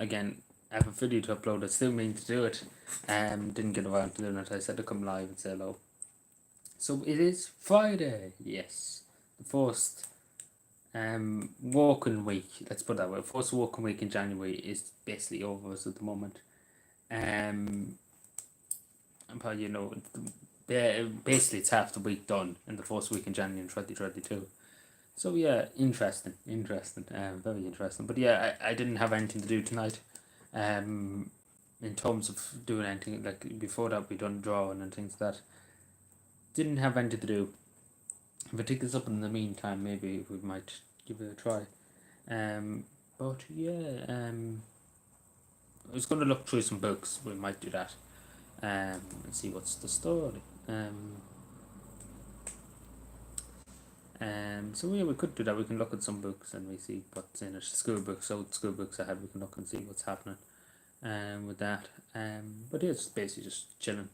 again, I have a video to upload. I still mean to do it. Didn't get around to doing it. I said to come live and say hello. So it is Friday. Yes, the first working week. Let's put it that way. First working week in January is basically over us at the moment. But you know, basically it's half the week done in the first week in January in 2022. So yeah, interesting, very interesting. But yeah, I didn't have anything to do tonight. In terms of doing anything, like before that we done drawing and things like that. Didn't have anything to do. If I take this up in the meantime, maybe we might give it a try. But yeah, I was going to look through some books. We might do that. And see what's the story. So yeah, we could do that. We can look at some books and we see what's in it. School books, old school books I had. We can look and see what's happening. With that. But yeah, it's basically just chilling.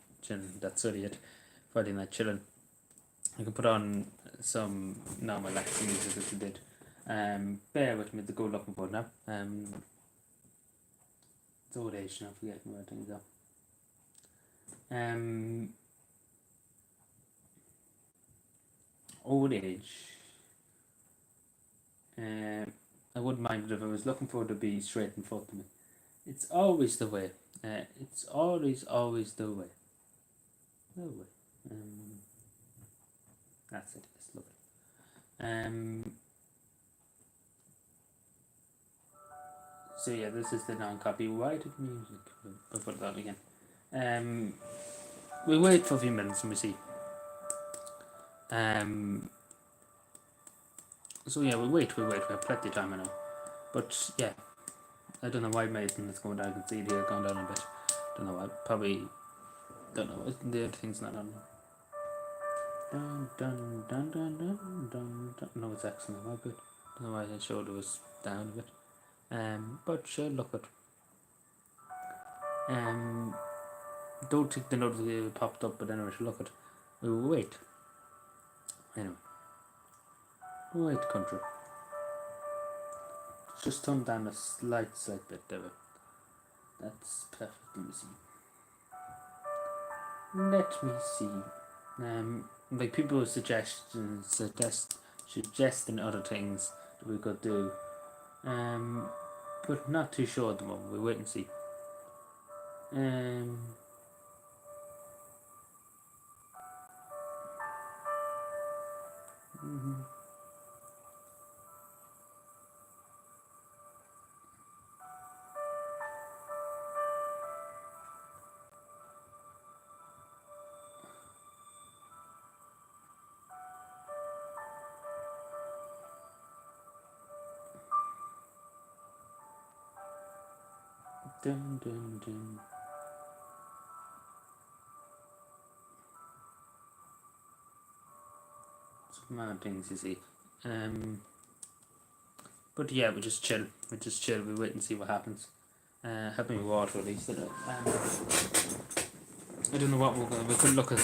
That's really it. Friday night chilling. I can put on some normal relaxing music as we did. Bear with me to go looking for it now. It's old age now, forgetting where things are. Old age. I wouldn't mind it if I was looking for it to be straight in front of me. It's always the way. It's always the way. No way. That's it. It's lovely. So yeah, this is the non-copyrighted music. I'll put that again. We wait for a few minutes and we see. So yeah, we wait. We have plenty of time, I know. But yeah, I don't know why Mason is going down. I can see it here going down a bit. Don't know why. Probably don't know. The other thing's not on. Dun dun dun dun dun dun dun. No, it's excellent. Not good. Don't know why the shoulder was down a bit. But sure, look at. Don't think the notification popped up, but anyway, look at. We will wait. Anyway, wait, country. Just turn down a slight bit there. That's perfect. Let me see. Like people suggesting other things that we could do. But not too sure at the moment. We wait and see. Dun dun dun. Some other things you see. But yeah, we just chill. We wait and see what happens. Have me water at least. I don't know what we could look at.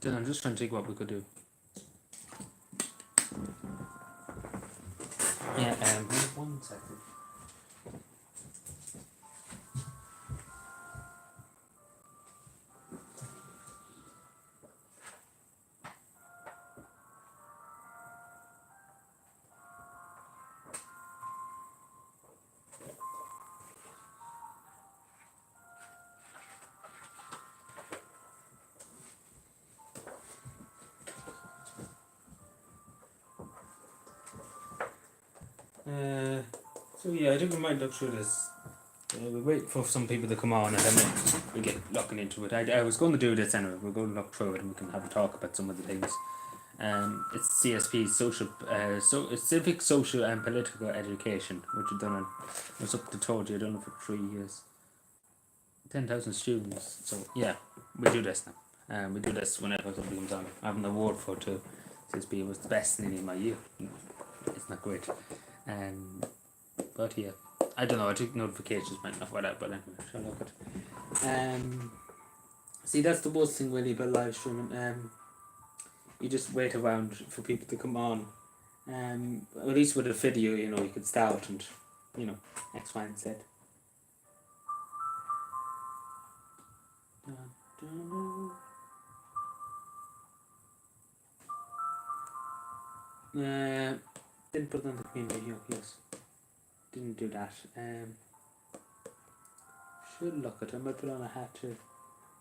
I'm just trying to think what we could do. Yeah, 1 second. So yeah, I think we might look through this. We wait for some people to come on and then we get looking into it. I was going to do this anyway. We're going to look through it and we can have a talk about some of the things. It's CSP, it's civic, social and political education, which I've done. I was up to told you I've done it for 3 years. 10,000 students. So yeah, we do this now. We do this whenever somebody comes on. I have an award for it too. CSP was the best thing in my year. It's not great. But yeah, I don't know. I think notifications might not for that, but anyway, shall look at. See, that's the worst thing really about live streaming. You just wait around for people to come on. At least with a video, you know, you can start and X, Y, and Z. Didn't put it on the community here, yes. Didn't do that. Should look at it. I might put on a hat too.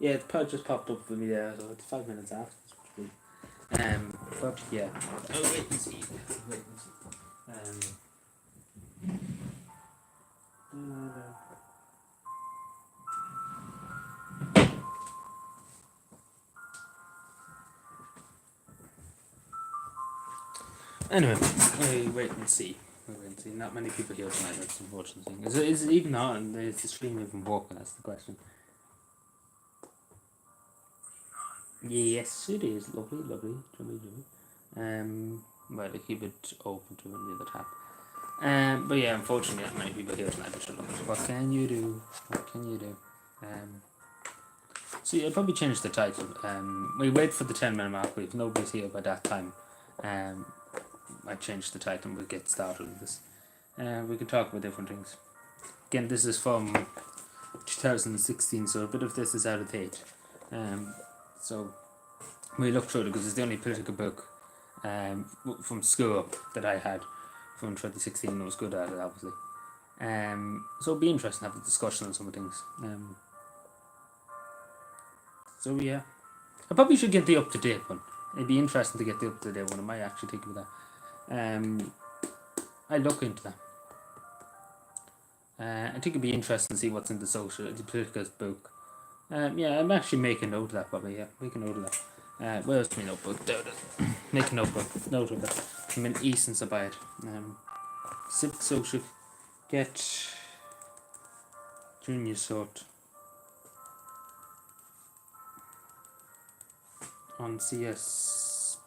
Yeah, the pod just popped up for me there, so it's 5 minutes after. But yeah. I'll wait and see. Anyway, we wait and see. Not many people here tonight. That's the unfortunate thing. Is it even on? Is the stream even working? That's the question. Yes, it is. Lovely. Well, I keep it open to the other tab. But yeah, unfortunately, not many people here tonight. What can you do? So yeah, I'll probably change the title. We wait for the 10-minute mark. If nobody's here by that time, I change the title and we'll get started with this. We can talk about different things. Again, this is from 2016, so a bit of this is out of date. So we look through it because it's the only political book from school that I had from 2016 and I was good at it, obviously. So it'll be interesting to have a discussion on some of things. So yeah, I probably should get the up-to-date one. It'd be interesting to get the up-to-date one. I might actually think of that. I look into that. I think it'd be interesting to see what's in the political book. Yeah, I'm actually making note of that probably. Yeah, make a note of that. Where's my notebook? There it is. Make a note of that. I'm in Easton to buy it. Civic social, get junior sort on CSPE.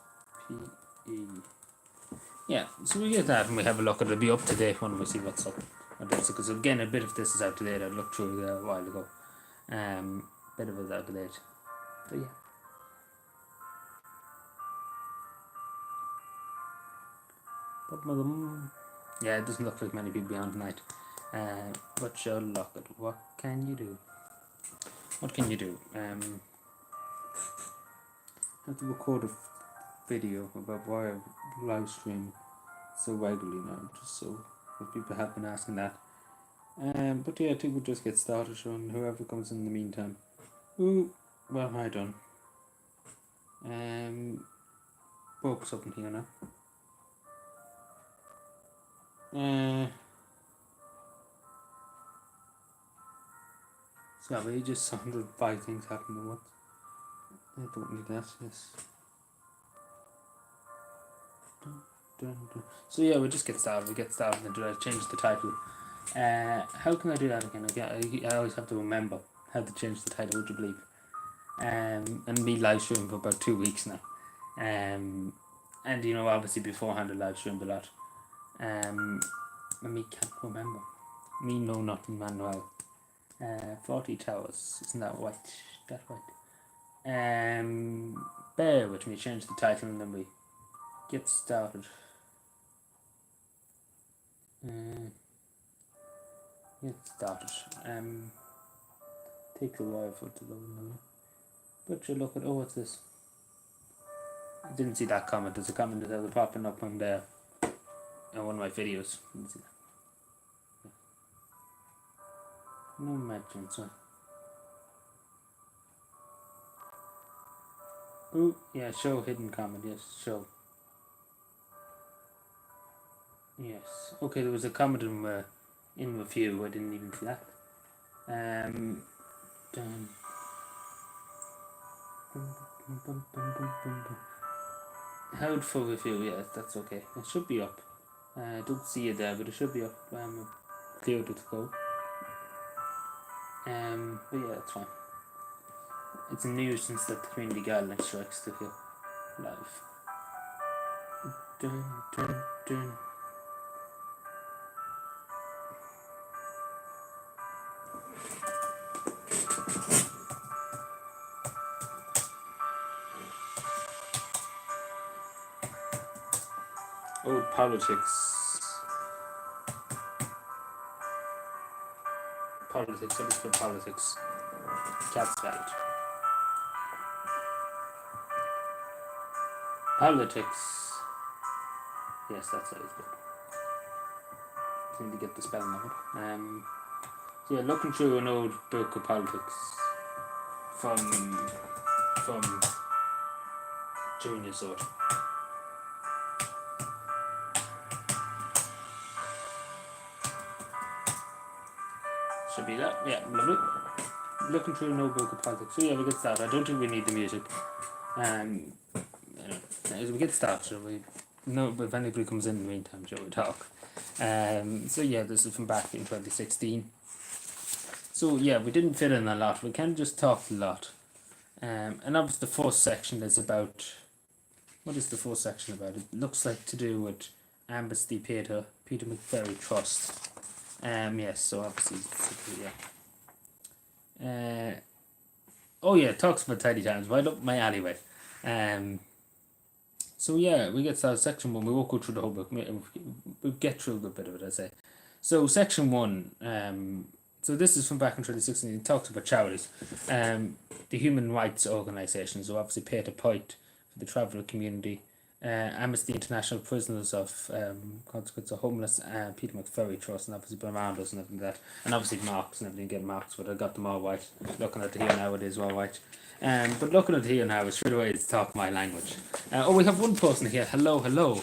Yeah, so we get that and we have a look at it. It'll be up to date when we see what's up. Because again, a bit of this is out to date. I looked through it a while ago. Bit of it is out to date. But yeah. Yeah, it doesn't look like many people beyond tonight. But sure, look at what can you do? What can you do? I have to record a video about why I live stream so regularly now, just so people have been asking that. But yeah, I think we'll just get started on whoever comes in the meantime. Ooh, what have I done? Broke something here now. Sorry, just 105 things happened at once. I don't need that, yes. So yeah, we'll just get started. We'll get started and change the title. How can I do that again? I always have to remember how to change the title, would you believe? And me live streaming for about 2 weeks now. And obviously beforehand I live streamed a lot. And me can't remember. Me know nothing, Manuel. 40 Towers, isn't that right? That's right. Bear with me, change the title and then we get started. Get started. Takes a while for it to load now. But you look at, what's this? I didn't see that comment. There's a comment that was popping up on there in one of my videos. Didn't see that. No imagine, so. Ooh, yeah, show hidden comment, yes, show. Yes, okay, there was a comment in review, I didn't even see that. Done. Held for review, yes, that's okay. It should be up. I don't see it there, but it should be up. Cleared it to go. But yeah, that's fine. It's a nuisance that the community guideline strikes to here live. Dun, dun, dun. Old politics. politics. So let's put politics. Catsfield. Politics. Yes, that's how it's good. I need to get the spelling of it. So yeah, looking through an old book of politics from junior sort. Should be that. Yeah, lovely. Looking through an old book of politics. So yeah, we get started. I don't think we need the music. As we get started, we know if anybody comes in the meantime, shall we talk? So yeah, this is from back in 2016. So yeah, we didn't fit in a lot. We kind of just talked a lot. And obviously the first section is about, what is the first section about? It looks like to do with Amnesty Peter McVerry Trust. Yes, so obviously, yeah. Oh yeah, talks about tidy towns, right up my alleyway. So yeah, we get started section 1. We won't go through the whole book. We'll get through a good bit of it, I'd say. So section 1, so this is from back in 2016. It talks about charities. The human rights organisations, so obviously Peter Point for the traveller community, Amnesty International Prisoners of Consequence of Homeless, Peter McVerry Trust, and obviously Baramandos and everything like that, and obviously Marks and everything, get Marks, but I got them all right. Looking at it here now, it is all right. But looking at it here now, straight away it's talk my language. We have one person here. Hello.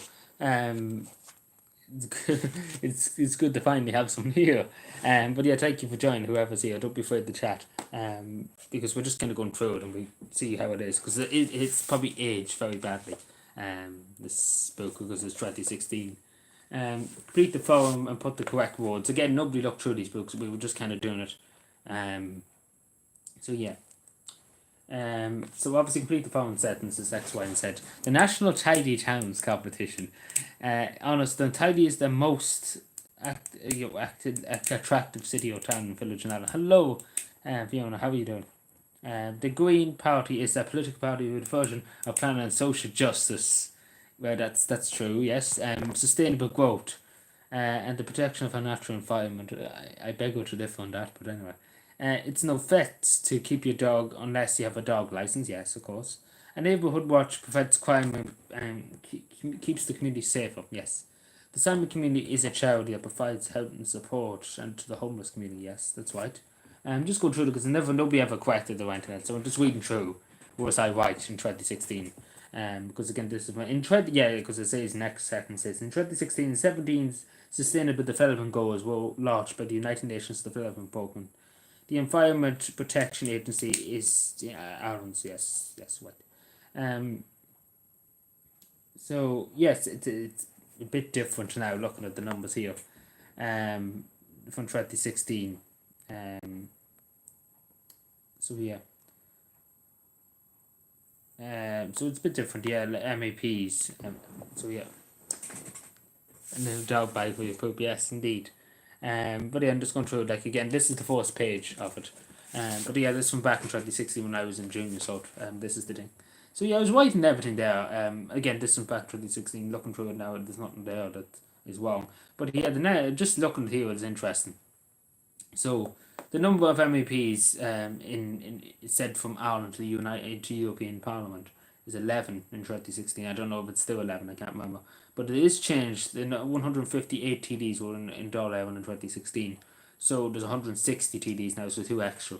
It's good to finally have someone here. But yeah, thank you for joining, whoever's here. Don't be afraid to chat. Because we're just kind of going through it and we see how it is. Because it's probably aged very badly. This book, because it's 2016. Complete the form and put the correct words. Again, nobody looked through these books. We were just kind of doing it. So yeah. So obviously complete the following sentences, X, Y, and Z. The National Tidy Towns Competition. Honest, the tidy is the most attractive city or town, village in Ireland. Hello, Fiona, how are you doing? The Green Party is a political party with a version of planning and social justice. Well, that's true, yes. Sustainable growth and the protection of our natural environment. I beg you to differ on that, but anyway. It's no fit to keep your dog unless you have a dog license, yes, of course. A neighbourhood watch prevents crime and keeps the community safer, yes. The Simon community is a charity that provides help and support and to the homeless community, yes, that's right. Just go through it because nobody ever corrected the internet, so I'm just reading through. Was I right in 2016? Because again, this is because it says next sentence says in 2016, 17 Sustainable Development Goals were launched by the United Nations Development Programme. The Environment Protection Agency is Ireland's, yes, right. So yes, it's a bit different now looking at the numbers here. From 2016. So yeah. So it's a bit different, yeah. MAPs. So yeah. No doubt by for your poop, yes, indeed. But yeah, I'm just going through it. Like again, this is the first page of it. But yeah, this is from back in 2016 when I was in junior, so this is the thing. So yeah, I was writing everything there. Again, this is from back 2016. Looking through it now, there's nothing there that is wrong. But yeah, just looking here is interesting. So the number of MEPs in said from Ireland to the European Parliament is 11 in 2016. I don't know if it's still 11. I can't remember. But it is changed. The 158 TDs were in Dáil Éireann in 2016. So there's 160 TDs now, so 2 extra.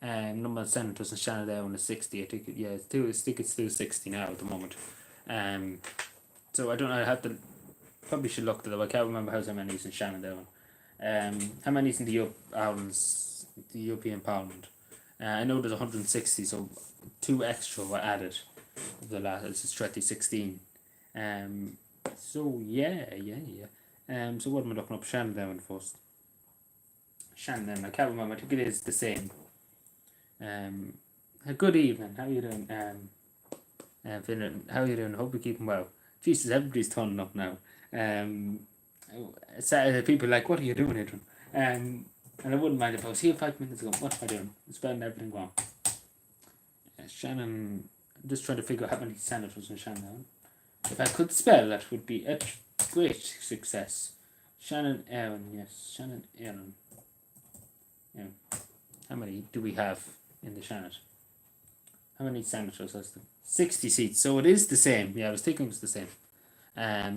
Number of senators in Shannon Éireann is 60. I think it's still 60 now at the moment. So I don't know. Probably should look at it. I can't remember how many is in Shannon Éireann. How many is in the European Parliament? I know there's 160, so 2 extra were added. This is 2016. So yeah. So what am I looking up? Shannon Éireann first. Shannon Éireann, I can't remember. I think it is the same. Good evening. How are you doing? Finland, how are you doing? Hope you're keeping well. Jesus, everybody's turning up now. People are like, what are you doing, Adrian? And I wouldn't mind if I was here 5 minutes ago. What am I doing? I'm spelling everything wrong. Shannon, I'm just trying to figure out how many senators in Shannon. If I could spell, that would be a great success. Shannon Éireann, yes. Shannon Éireann. many do we have in the Senate? How many senators has there? 60 seats. So it is the same. Yeah, I was thinking it was the same.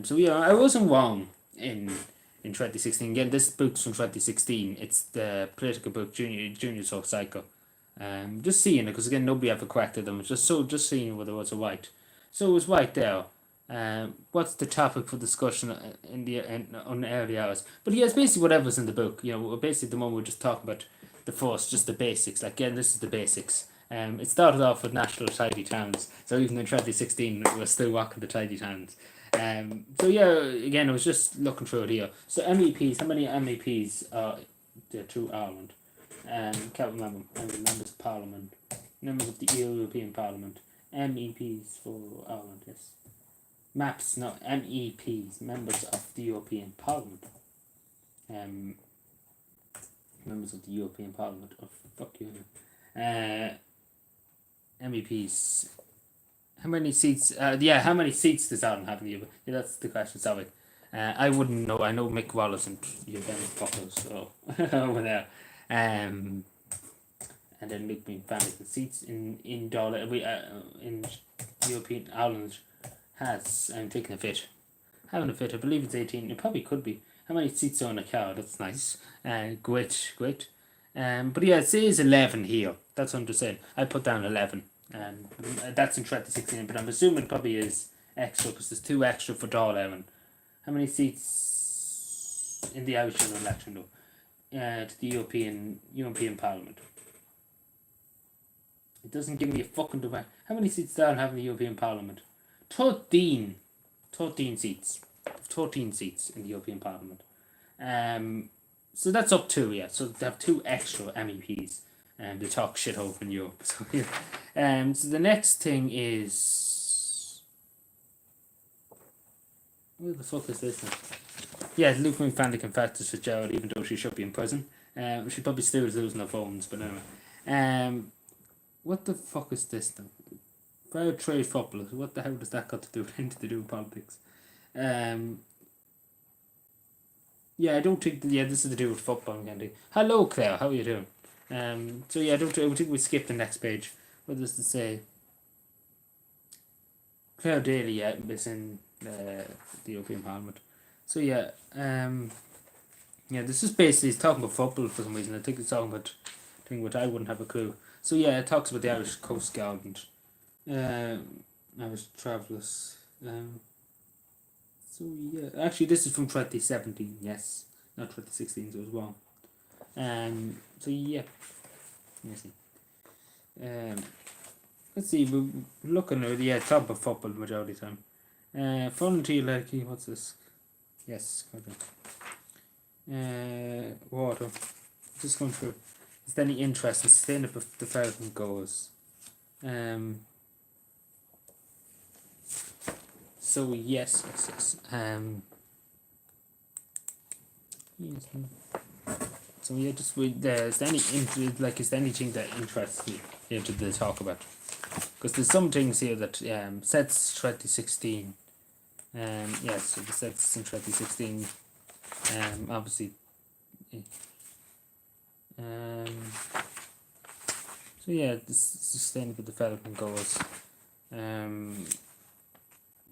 So yeah, I wasn't wrong in 2016. Again, this book's from 2016. It's the political book Junior So Psycho. Just seeing it because again nobody ever corrected them. It's just seeing whether it was right. So it was right there. What's the topic for discussion on the early hours? But yeah, it's basically whatever's in the book. You know, basically the moment we're just talking about the first, just the basics. Like again, this is the basics. It started off with national tidy towns. So even in 2016, we're still walking the tidy towns. So yeah, again, I was just looking through it here. So MEPs, how many MEPs are there through Ireland? Can't remember. Members of Parliament, members of the European Parliament, MEPs for Ireland. Yes, MAPs, not MEPs, members of the European Parliament. Members of the European Parliament. Oh, fuck you. MEPs. How many seats? How many seats does Ireland have in the Europe? Yeah, that's the question. Sorry. I wouldn't know. I know Mick Wallace and you then fuckers, so over there. And then Luke being family. The seats in dollar in European Ireland has. I'm taking a fit. Having a fit. I believe it's 18. It probably could be. How many seats are on a car? That's nice. Great. But yeah, it says 11 here. That's what I'm just saying. I put down 11. That's in 2016, but I'm assuming it probably is extra because there's 2 extra for Dáil Éireann. How many seats in the Irish general election though? To the European Parliament. It doesn't give me a fucking direct. How many seats Dáil have in the European Parliament? 13 seats. 13 seats in the European Parliament. So that's up 2, yeah. So they have 2 extra MEPs. And they talk shit over in Europe. So, yeah. So the next thing is. Where the fuck is this now? Yeah, Luke McFadden confessed to Fitzgerald even though she should be in prison. She probably still is losing her phones, but anyway. What the fuck is this now? Fair trade footballers. What the hell does that got to do with anything to do with politics? Yeah, I don't think. This is to do with football, Candy. Hello, Claire. How are you doing? So yeah, I think we skip the next page. What does it say? Claire Daly, yeah, is in the European Parliament. So yeah, this is basically it's talking about football for some reason. I think it's talking about thing which I wouldn't have a clue. So yeah, it talks about the Irish Coast Guard and Irish travellers. So yeah, actually this is from 2017. Yes, not 2016. So it was wrong. So yeah, let's see. Let's see. We're looking at top of football majority of the time. Volunteer like what's this? Yes, water. Just going through. Is there any interest in sustainable development goals? So yes. Yes. So yeah, just with is there anything that interests you here to talk about? Because there's some things here that sets 2016. Yes, so the sets in 2016. Obviously. So yeah, the sustainable development goals.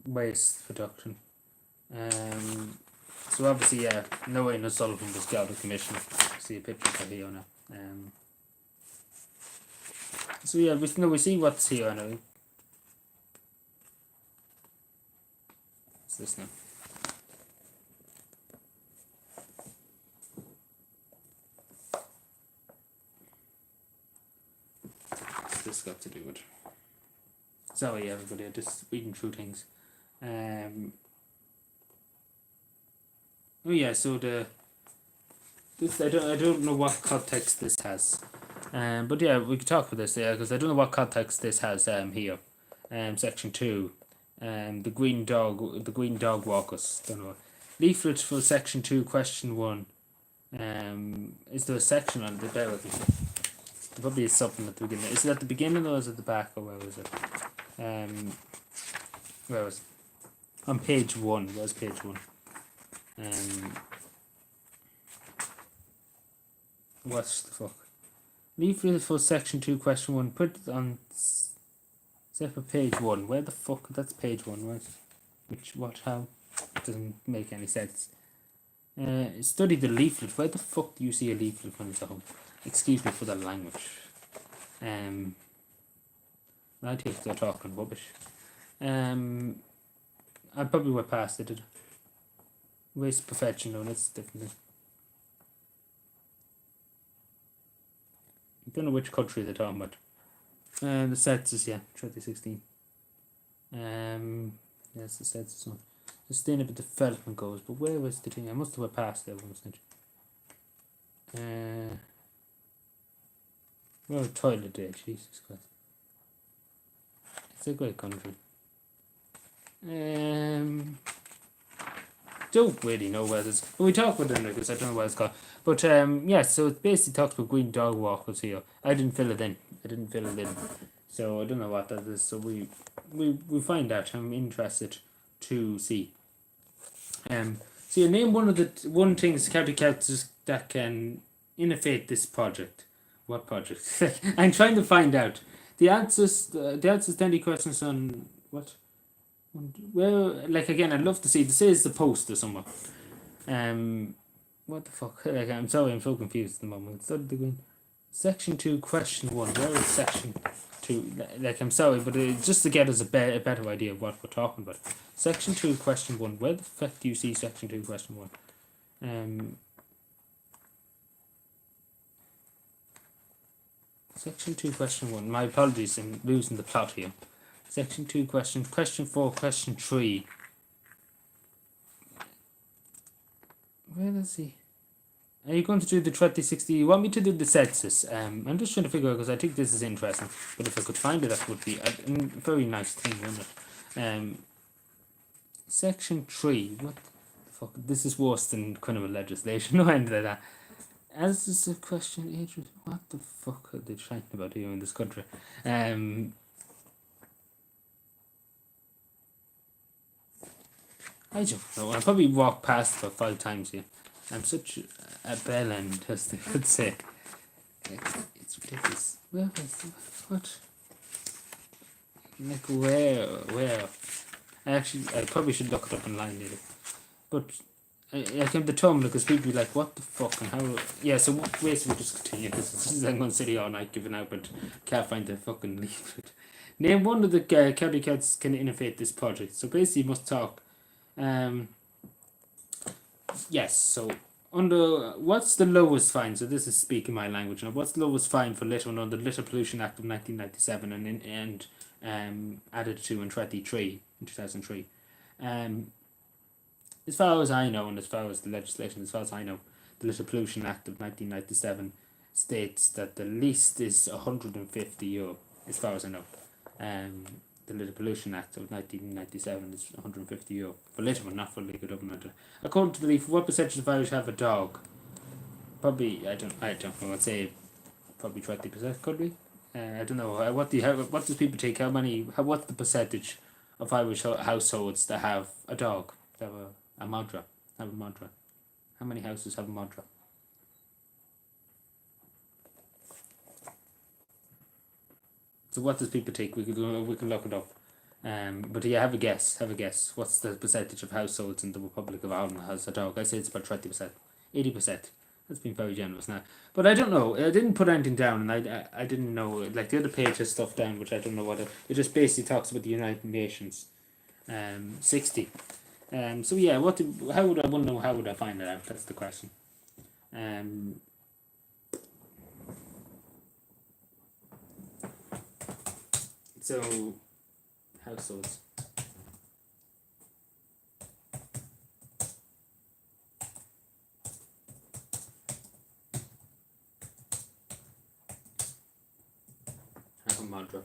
Waste reduction. So obviously, yeah, Noah O'Sullivan was Garda Commissioner. See a picture of her here now. So yeah, we see what's here now. What's this now? What's this got to do with? Sorry, everybody, I'm just reading through things. Oh yeah, so I don't know what context this has, but yeah, we could talk about this, yeah, because I don't know what context this has here, section 2, the green dog walkers, don't know. Leaflet for section 2, question 1. Is there a section on it? Bear with me. There probably is something at the beginning. Is it at the beginning or is it at the back or where was it? Where was it? On page 1. Where's page 1? What the fuck? Leaflet for section 2, question 1. Put it on separate page 1. Where the fuck? That's page 1, right? Which, what, how? It doesn't make any sense. Study the leaflet. Where the fuck do you see a leaflet when it's at home? Excuse me for the language. I think they're talking rubbish. I probably went past it. Waste of perfection, though, that's different. I don't know which country they're talking about. The census, yeah, 2016. Yes, the census one. Sustainable development goals, but where was the thing? I must have went past that one, well, toilet day, Jesus Christ. It's a great country. Don't really know where this. But we talk about it because I don't know what it's called. But yeah, so it basically talks about green dog walkers here. I didn't fill it in. So I don't know what that is. So we find out. I'm interested to see. So you name one thing County Councils that can innovate this project. What project? I'm trying to find out. The answers to any questions on what? Well, like again, I'd love to see. This is the poster somewhere. What the fuck? Like, I'm sorry, I'm so confused at the moment. Section 2, question 1. Where is section 2? Like, I'm sorry, but just to get us a better idea of what we're talking about. Section 2, question 1. Where the fuck do you see section 2, question 1? Section 2, question 1. My apologies, I'm losing the plot here. Section 2, question 4, question 3. Where is he? Are you going to do the 2060? You want me to do the census? I'm just trying to figure out because I think this is interesting. But if I could find it, that would be a very nice thing, wouldn't it? Section 3. What the fuck? This is worse than criminal legislation. No end of that. As is a question, what the fuck are they trying about here in this country? I don't know. I probably walked past about 5 times here. I'm such a bell end, as they would say. It's ridiculous. Where is what? Like where? I probably should look it up online later. But I came to Tumblr because people be like, what the fuck and how? Yeah, so basically just continue because I'm going to sit here all night giving out, but can't find the fucking leaflet. Name one of the county councils can innovate this project. So basically, you must talk. Yes, so under what's the lowest fine? So this is speaking my language now. What's the lowest fine for litter under the Litter Pollution Act of 1997 and added to in 2003? As far as I know, and as far as the legislation, as far as I know, the Litter Pollution Act of 1997 states that the least is €150, as far as I know. The Litter Pollution Act of 1997 is €150 for litter, but not for liquid open litter. According to the leaf, what percentage of Irish have a dog? Probably, I don't know. I'd say probably 20%. Could be. I don't know. What does people take? What's the percentage of Irish households that have a dog? That have a Madra? How many houses have a Madra? So what does people take? We can look it up. But yeah, have a guess. What's the percentage of households in the Republic of Ireland that has a dog? I say it's about 20%, 80%. That's been very generous now. But I don't know. I didn't put anything down, and I didn't know. Like the other page has stuff down, which I don't know what it just basically talks about the United Nations. 60. So yeah, how would I find that out? That's the question. So households. Have a mantra.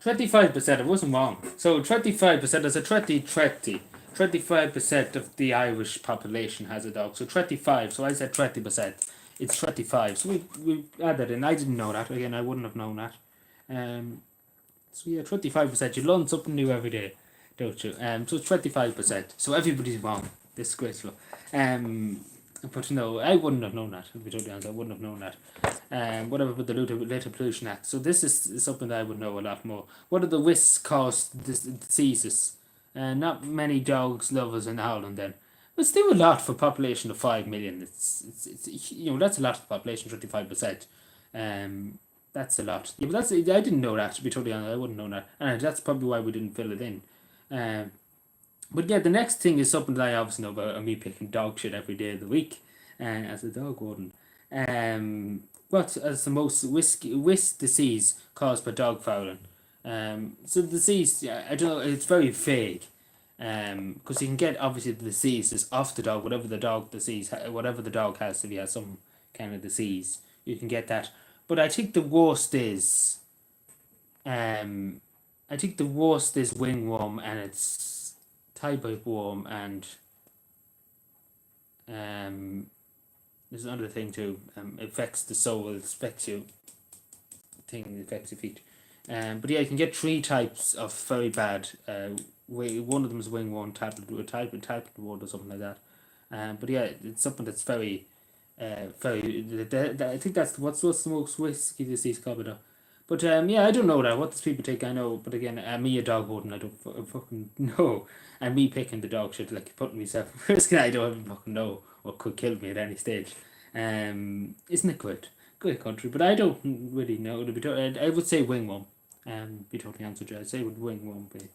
25%, it wasn't wrong. So 25% is a 25% of the Irish population has a dog. So 25, so I said 20%. It's 25. So we added in. I didn't know that. Again, I wouldn't have known that. So yeah, 25%. You learn something new every day, don't you? So it's 25%. So everybody's wrong. Disgraceful. But no, I wouldn't have known that. To be totally honest, I wouldn't have known that. Whatever with the Litter Pollution Act. So this is something that I would know a lot more. What are the risks caused diseases? Not many dogs lovers in Ireland then. But still a lot for a population of 5 million. It's that's a lot of the population, 25%. That's a lot. Yeah, but I didn't know that, to be totally honest. I wouldn't know that. And that's probably why we didn't fill it in. But yeah, the next thing is something that I obviously know about, me picking dog shit every day of the week, as a dog warden. What is the most risk disease caused by dog fouling? So the disease, yeah, I don't know, it's very vague. Because you can get obviously the diseases off the dog, whatever the dog has, if he has some kind of disease, you can get that. But I think the worst is, wingworm, and it's type of worm, and there's another thing too. It affects the soul, it affects you. It affects your feet. But yeah, you can get 3 types of very bad. One of them is wingworm, type wound or something like that. But yeah, it's something that's very. I think that's what's the most risky disease covered up. But yeah, I don't know that. What does people take? I know, but again, me a dog warden, I don't fucking know. And me picking the dog shit, like putting myself at risk, I don't even fucking know what could kill me at any stage. Isn't it good? Good country, but I don't really know. I would say wingworm. Be totally honest with you, I'd say wingworm be.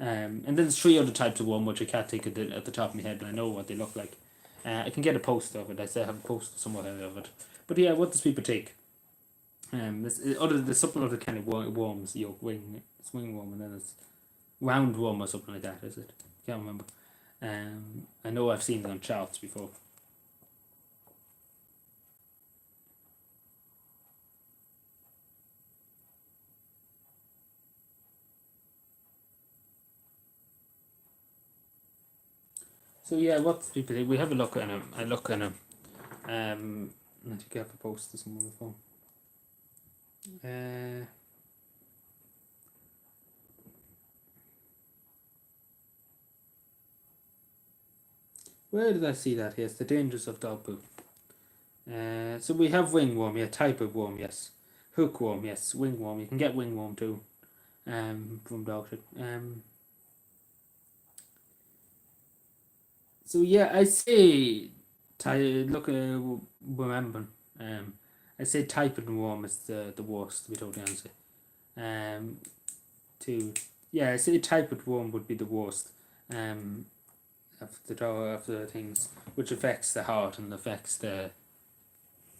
And then there's 3 other types of worm which I can't think of at the top of my head, but I know what they look like. I can get a poster of it. I say I have a poster somewhere of it. But yeah, what does people take? There's something other kind of worms. Swing worm, and then it's round worm or something like that. Is it? Can't remember. I know I've seen it on charts before. So yeah, what people think? We have a look at them. I look at them. I think I have a poster somewhere on the phone. Where did I see that? Yes, the dangers of dog poop. So we have wingworm, yeah, type of worm, yes. Hookworm, yes. Wingworm, you can get wingworm too. From dog shit. So yeah, I say, remember. I say type of worm is the worst, to be totally honest. I say type of worm would be the worst. Of the things which affects the heart and affects the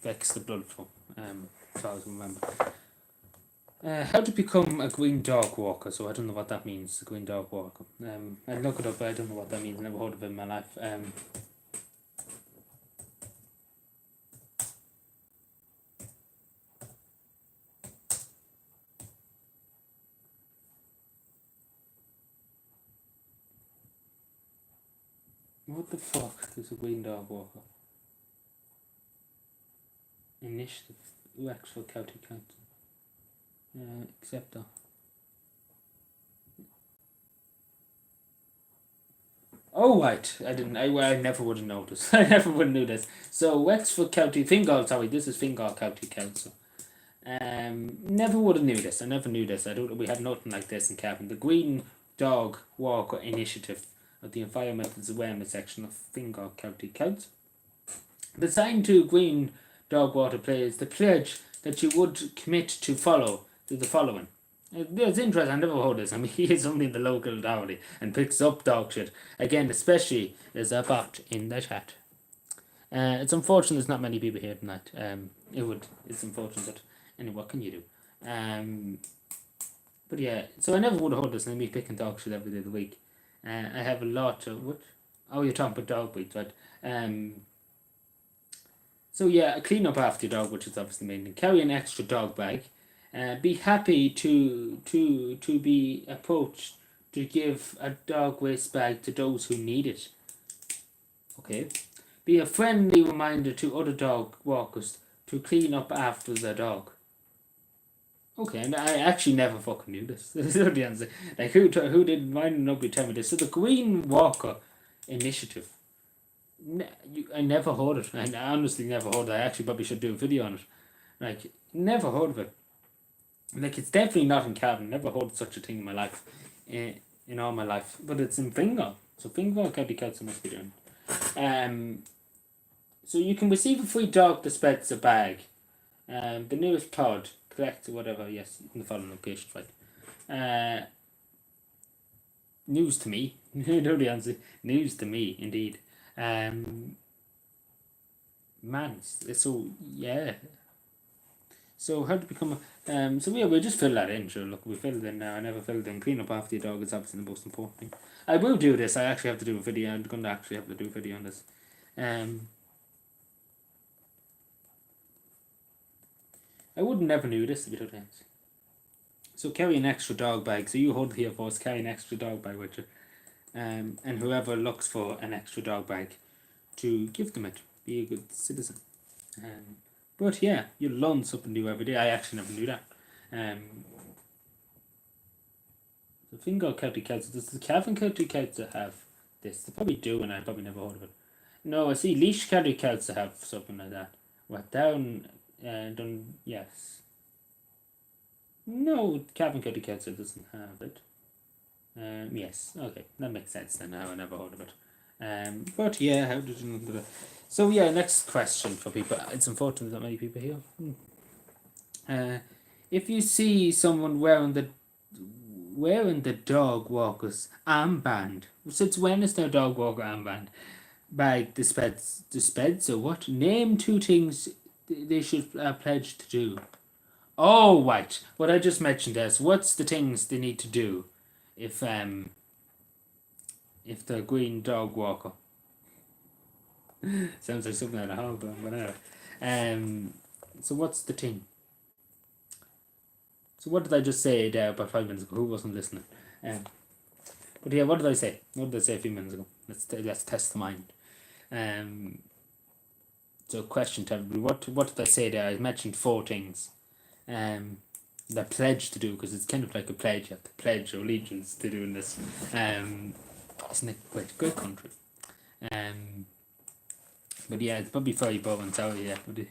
blood flow. As far as I remember. How to become a green dog walker? So I don't know what that means. A green dog walker. I look it up, but I don't know what that means. I never heard of it in my life. What the fuck is a green dog walker? Initiative. Wexford County Council. Acceptor. Oh right, I never would have noticed. I never would have knew this. So Wexford County, this is Fingal County Council. Never would have knew this. I never knew this. We have nothing like this in Cavan. The Green Dog Walker Initiative of the Environmental Awareness section of Fingal County Council. The sign to Green Dog Water Play is the pledge that you would commit to follow to the following. It's interesting, I never heard this. I mean, he is only in the local dowry and picks up dog shit. Again, especially there's a bot in the chat. It's unfortunate there's not many people here tonight. It's unfortunate, but anyway, what can you do? But yeah, so I never would have heard this, and me picking dog shit every day of the week. I have a lot of, what? Oh, you're talking about dog week, right? So yeah, clean up after your dog, which is obviously the main thing. Carry an extra dog bag. Be happy to be approached to give a dog waste bag to those who need it. Okay. Be a friendly reminder to other dog walkers to clean up after their dog. Okay, and I actually never fucking knew this. This is the answer. Like, who did, why did nobody tell me this? So the Green Walker Initiative. I never heard it. I honestly never heard it. I actually probably should do a video on it. Like, never heard of it. Like, it's definitely not in Cavan. Never heard of such a thing in my life. In all my life. But it's in Fingal. So Fingal County Council must be doing. So you can receive a free dog dispenser bag. The nearest pod. Collect or whatever. Yes, in the following locations, right? News to me. No, the answer. News to me, indeed. Man, so yeah. So how to become a so yeah, we'll just fill that in, sure. Look, we filled in now. I never filled in. Clean up after your dog is obviously the most important thing. I will do this. I actually have to do a video. I'm gonna actually have to do a video on this. I would never knew this to be totally honest. So carry an extra dog bag. So you hold here for us, carry an extra dog bag with you. And whoever looks for an extra dog bag, to give them it. Be a good citizen. But yeah, you learn something new every day. I actually never knew that. The Fingal County Council, does the Cavan County Council have this? They probably do, and I probably never heard of it. No, I see Laois County Council have something like that. What, down, done, yes. No, Cavan County Council doesn't have it. Yes, okay, that makes sense then. I never heard of it. But yeah, how did you know that? So yeah, next question for people. It's unfortunate that many people here. If you see someone wearing the dog walker's armband, since when is there dog walker armband? By dispenser, what? Name 2 things they should pledge to do. Oh, right. What I just mentioned is, what's the things they need to do if the green dog walker. Sounds like something out of Hong Kong, but anyway. So what's the thing? So what did I just say there about 5 minutes ago? Who wasn't listening? But yeah, what did I say? What did I say a few minutes ago? Let's test the mind. So question to everybody: what did I say there? I mentioned 4 things. The pledge to do, because it's kind of like a pledge. You have to pledge your allegiance to doing this. Isn't it great country? But yeah, it's probably very boring. Sorry, yeah. But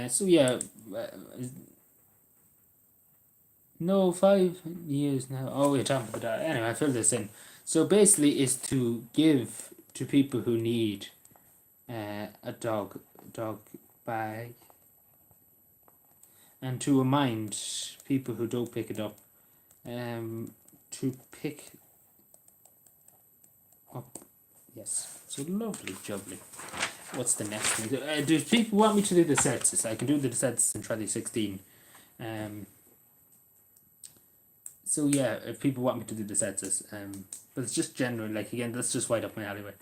so yeah, no, 5 years now. Oh, we're talking about that. Anyway, I fill this in. So basically, is to give to people who need a dog bag, and to remind people who don't pick it up, to pick up. Yes. So lovely, jubbly. What's the next thing? Do people want me to do the census? I can do the census in 2016. So yeah, if people want me to do the census, but it's just general. Like again, that's just right up my alleyway.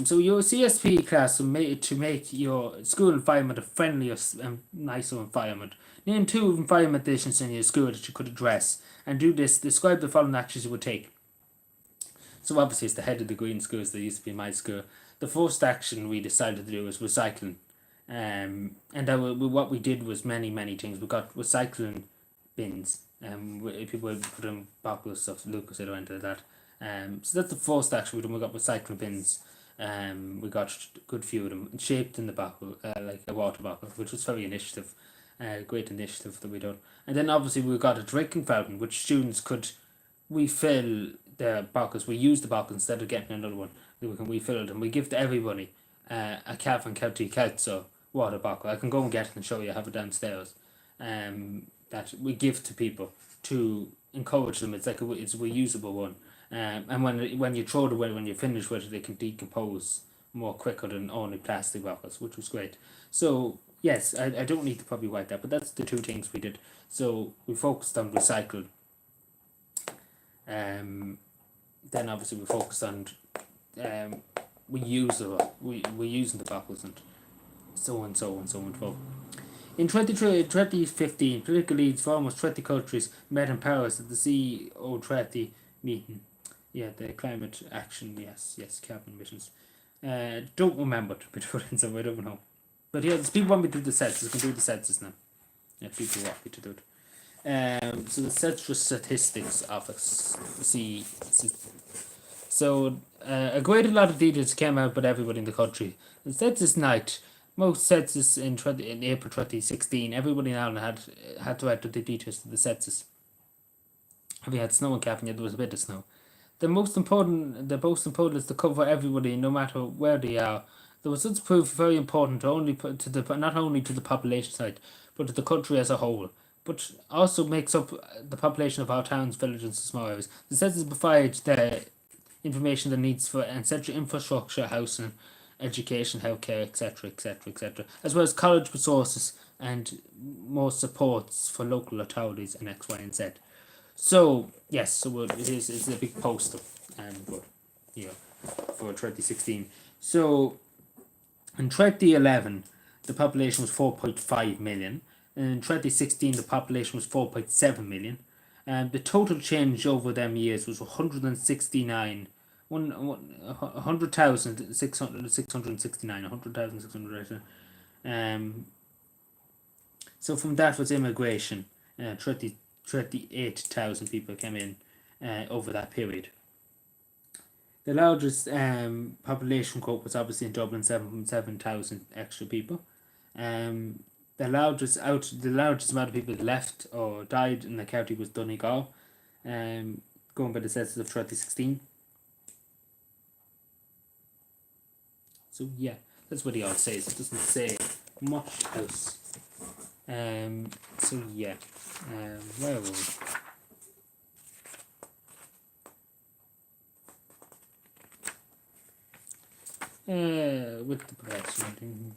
So your CSP class will to make your school environment a friendlier and nicer environment. Name 2 environment issues in your school that you could address, and do this. Describe the following actions you would take. So obviously, it's the head of the green schools that used to be my school. The first action we decided to do was recycling, and what we did was many things. We got recycling bins. People would put in bottles of stuff. Lucas had went into that. So that's the first action we done. We got recycling bins. We got a good few of them shaped in the bottle, like a water bottle, which was very initiative. Great initiative that we done. And then obviously we got a drinking fountain, which students could refill their bottles. We use the bottle instead of getting another one. We can refill it, and we give to everybody a Cavan County Council water bottle. I can go and get it and show you. I have it downstairs. That we give to people to encourage them. It's like it's a reusable one. And when you throw it away, when you finish with it, they can decompose more quicker than only plastic bottles, which was great. So yes, I don't need to probably write that, but that's the 2 things we did. So we focused on recycle. Then obviously we focused on we using the bottles and so on forth. In 2015, political leaders for almost 20 countries met in Paris at the CO20 meeting. Yeah, the climate action, yes, carbon emissions. Don't remember to be put in, so I don't know. But yeah, people want me to do the census. I can do the census now. Yeah, people want me to do it. So the Census Statistics Office, so a great lot of details came out about everybody in the country. The census night, most census in April 2016, everybody now had to enter the details of the census. We had snow in Cavan, there was a bit of snow. The most important is to cover everybody, no matter where they are. The results proved very important not only to the population side, but to the country as a whole. But also makes up the population of our towns, villages, and small areas. The census provides the information that needs for essential infrastructure, housing, education, healthcare, etc., etc., etc., as well as college resources and more supports for local authorities and X, Y, and Z. So yes, so it's a big poster, but yeah, for 2016. So in 2011, the population was 4.5 million. In 2016, the population was 4.7 million. And the total change over them years was 169, 100,669, 100,600. So from that was immigration. 38,000 people came in over that period. The largest population group was obviously in Dublin, 7,000 extra people. The largest amount of people that left or died in the county was Donegal, going by the census of 2016. So yeah, that's what he all says. It doesn't say much else. So yeah, where were we? With the press writing.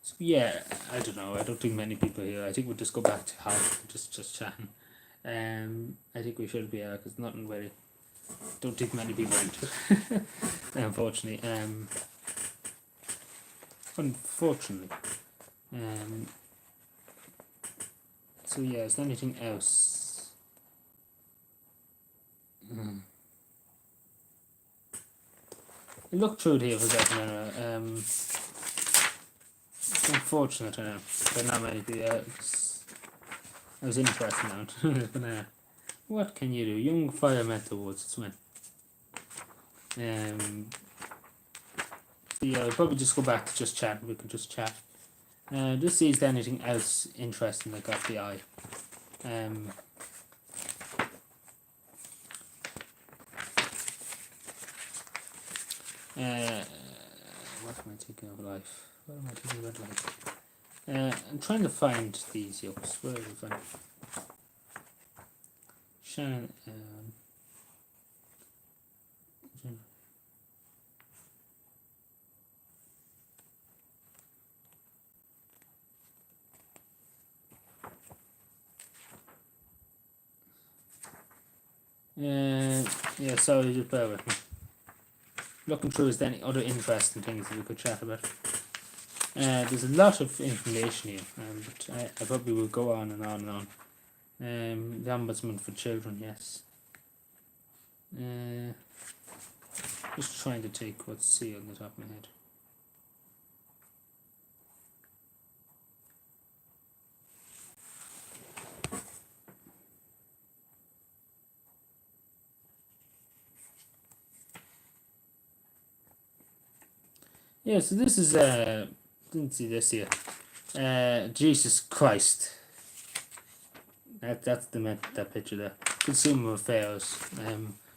So yeah, I don't know. I don't think many people here. I think we'll just go back to how just chatting. I think we should be because nothing really. Don't think many people into it. Unfortunately. Unfortunately. So yeah, is there anything else? I looked through it here for a second. It's unfortunate, I know. There are not many people. I was interested now. But what can you do? Young fire metal woods, it's win. So yeah, I'll probably just go back to just chat. We can just chat. Just see if there's anything else interesting that got the eye. What am I thinking of life? What am I thinking about life? I'm trying to find these yolks. Where are we finding? Shannon. Yeah, sorry, just bear with me. Looking through is there any other interesting things that we could chat about. There's a lot of information here, but I probably will go on and on and on. The Ombudsman for Children, yes. Just trying to take what's C on the top of my head. Yeah, so this is didn't see this here. Jesus Christ. That's that picture there. Consumer Affairs.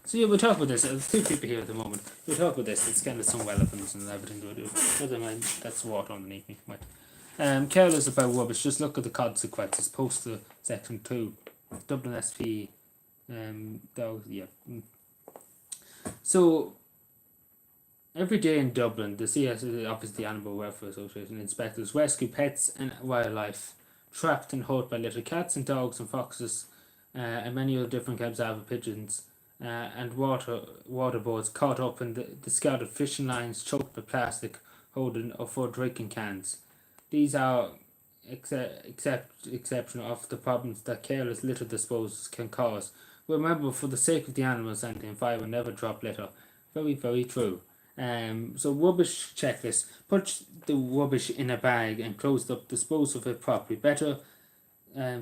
So yeah, we'll talk about this. There's two people here at the moment. We'll talk about this. It's kind of some relevance and everything to do. Never mind. That's water underneath me. Right. Careless about rubbish. Just look at the consequences. Poster section 2. Dublin SP. Dog. Yeah. So every day in Dublin, the CS, obviously the Animal Welfare Association, inspectors rescue pets and wildlife trapped and hurt by little cats and dogs and foxes, and many other different kinds of pigeons, and waterboards caught up in the discarded fishing lines choked by plastic holding or for drinking cans. These are exception of the problems that careless litter disposals can cause. Remember, for the sake of the animals and the environment, never drop litter. Very, very true. So rubbish checklist. Put the rubbish in a bag and close up. Dispose of it properly. Better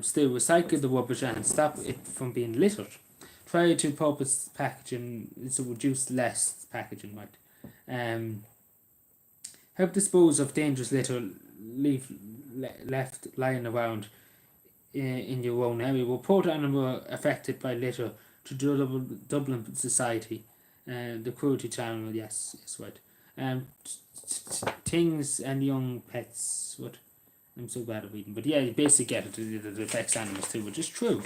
still recycle the rubbish and stop it from being littered. Try to purpose packaging so reduce less packaging, right? Help dispose of dangerous litter left lying around in your own area. Report animal affected by litter to Dublin Society. The cruelty channel, yes, right. Things and young pets. What? I'm so bad at reading, but yeah, you basically get it. It affects animals too, which is true.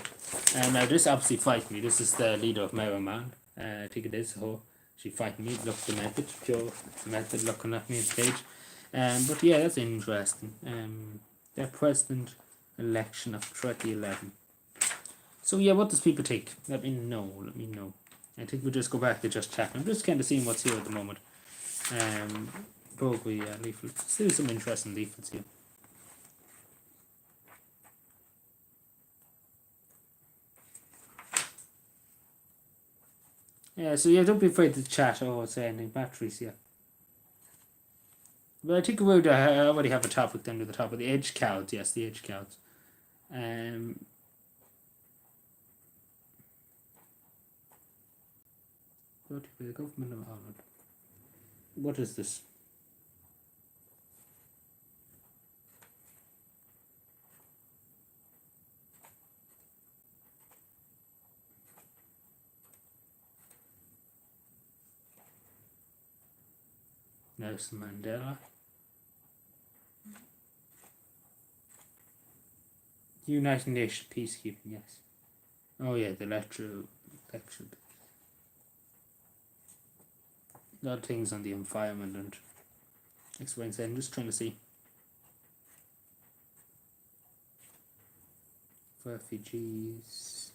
Now this obviously frightened me. This is the leader of Merriman. I think it is. Oh, she frightened me. Look, the method, Joe. The method looking at me on stage. But yeah, that's interesting. The president election of 2011. So yeah, what does people think? Let me know. I think we'll just go back to just chatting. I'm just kind of seeing what's here at the moment. Probably leaflets. Still some interesting leaflets here. Yeah, so yeah, don't be afraid to chat or say anything. Batteries, yeah. But I think I already have a topic under the top of the edge cows. Yes, the edge cows. The government of Ireland. What is this? Nelson Mandela. United Nations peacekeeping, yes. Oh yeah, the lecture. A lot of things on the environment and explains that. I'm just trying to see. Refugees.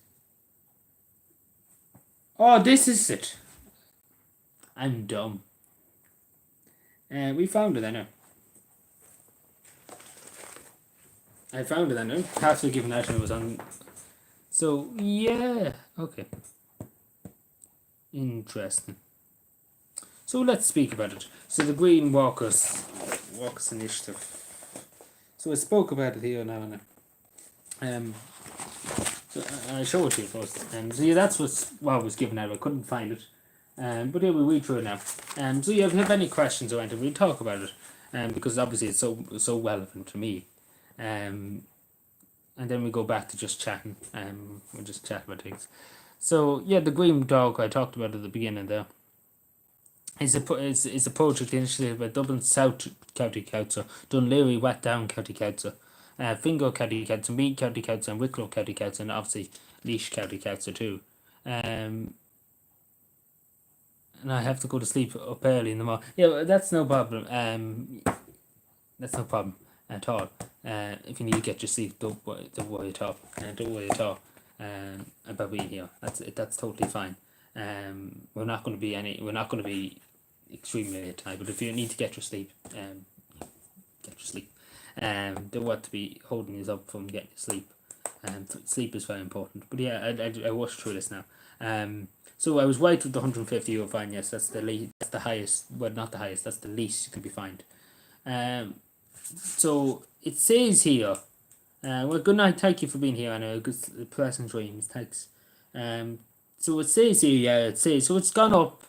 Oh, this is it. I'm dumb. We found it, I know. Half given that it was on. So yeah, okay. Interesting. So let's speak about it. So the Green Walkers Initiative. So I spoke about it here now and so I show it to you first. So yeah, that's what was given out. I couldn't find it. But yeah, we'll read through it now. So yeah, if you have any questions or anything, we'll talk about it. Because obviously it's so relevant to me. And then we go back to just chatting. We'll just chat about things. So yeah, the Green Dog I talked about at the beginning there. Is a project initiated by Dublin South County Council, Dún Laoghaire Wet Down County Council, Fingal County Council, Meath County Council, and Wicklow County Council, and obviously Laois County Council too. And I have to go to sleep up early in the morning. Yeah, that's no problem. That's no problem at all. If you need to get your sleep, don't worry at all. Don't worry at all. About being here. That's totally fine. We're not going to be extremely late tonight. But if you need to get your sleep, get your sleep. Don't want to be holding you up from getting sleep. Sleep is very important. But yeah, I rushed through this now. So I was right with the €150 fine. Yes, that's the highest. Well, not the highest. That's the least you can be fined. So it says here. Well, good night. Thank you for being here. I know. Good pleasant dreams. Thanks. So it says here. Yeah, it says so. It's gone up.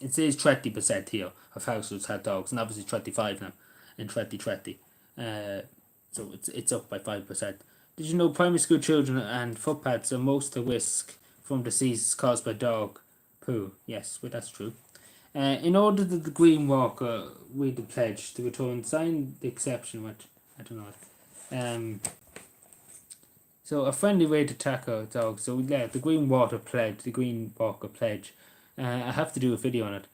It says 30% here of households had dogs, and obviously 25 now in 2020. So it's up by 5%. Did you know primary school children and footpaths are most at risk from diseases caused by dog poo? Yes, well, that's true. In order that the Green Walker read the pledge to return, sign the exception, which I don't know. So a friendly way to tackle dogs. So yeah, the Green Walker pledge. I have to do a video on it.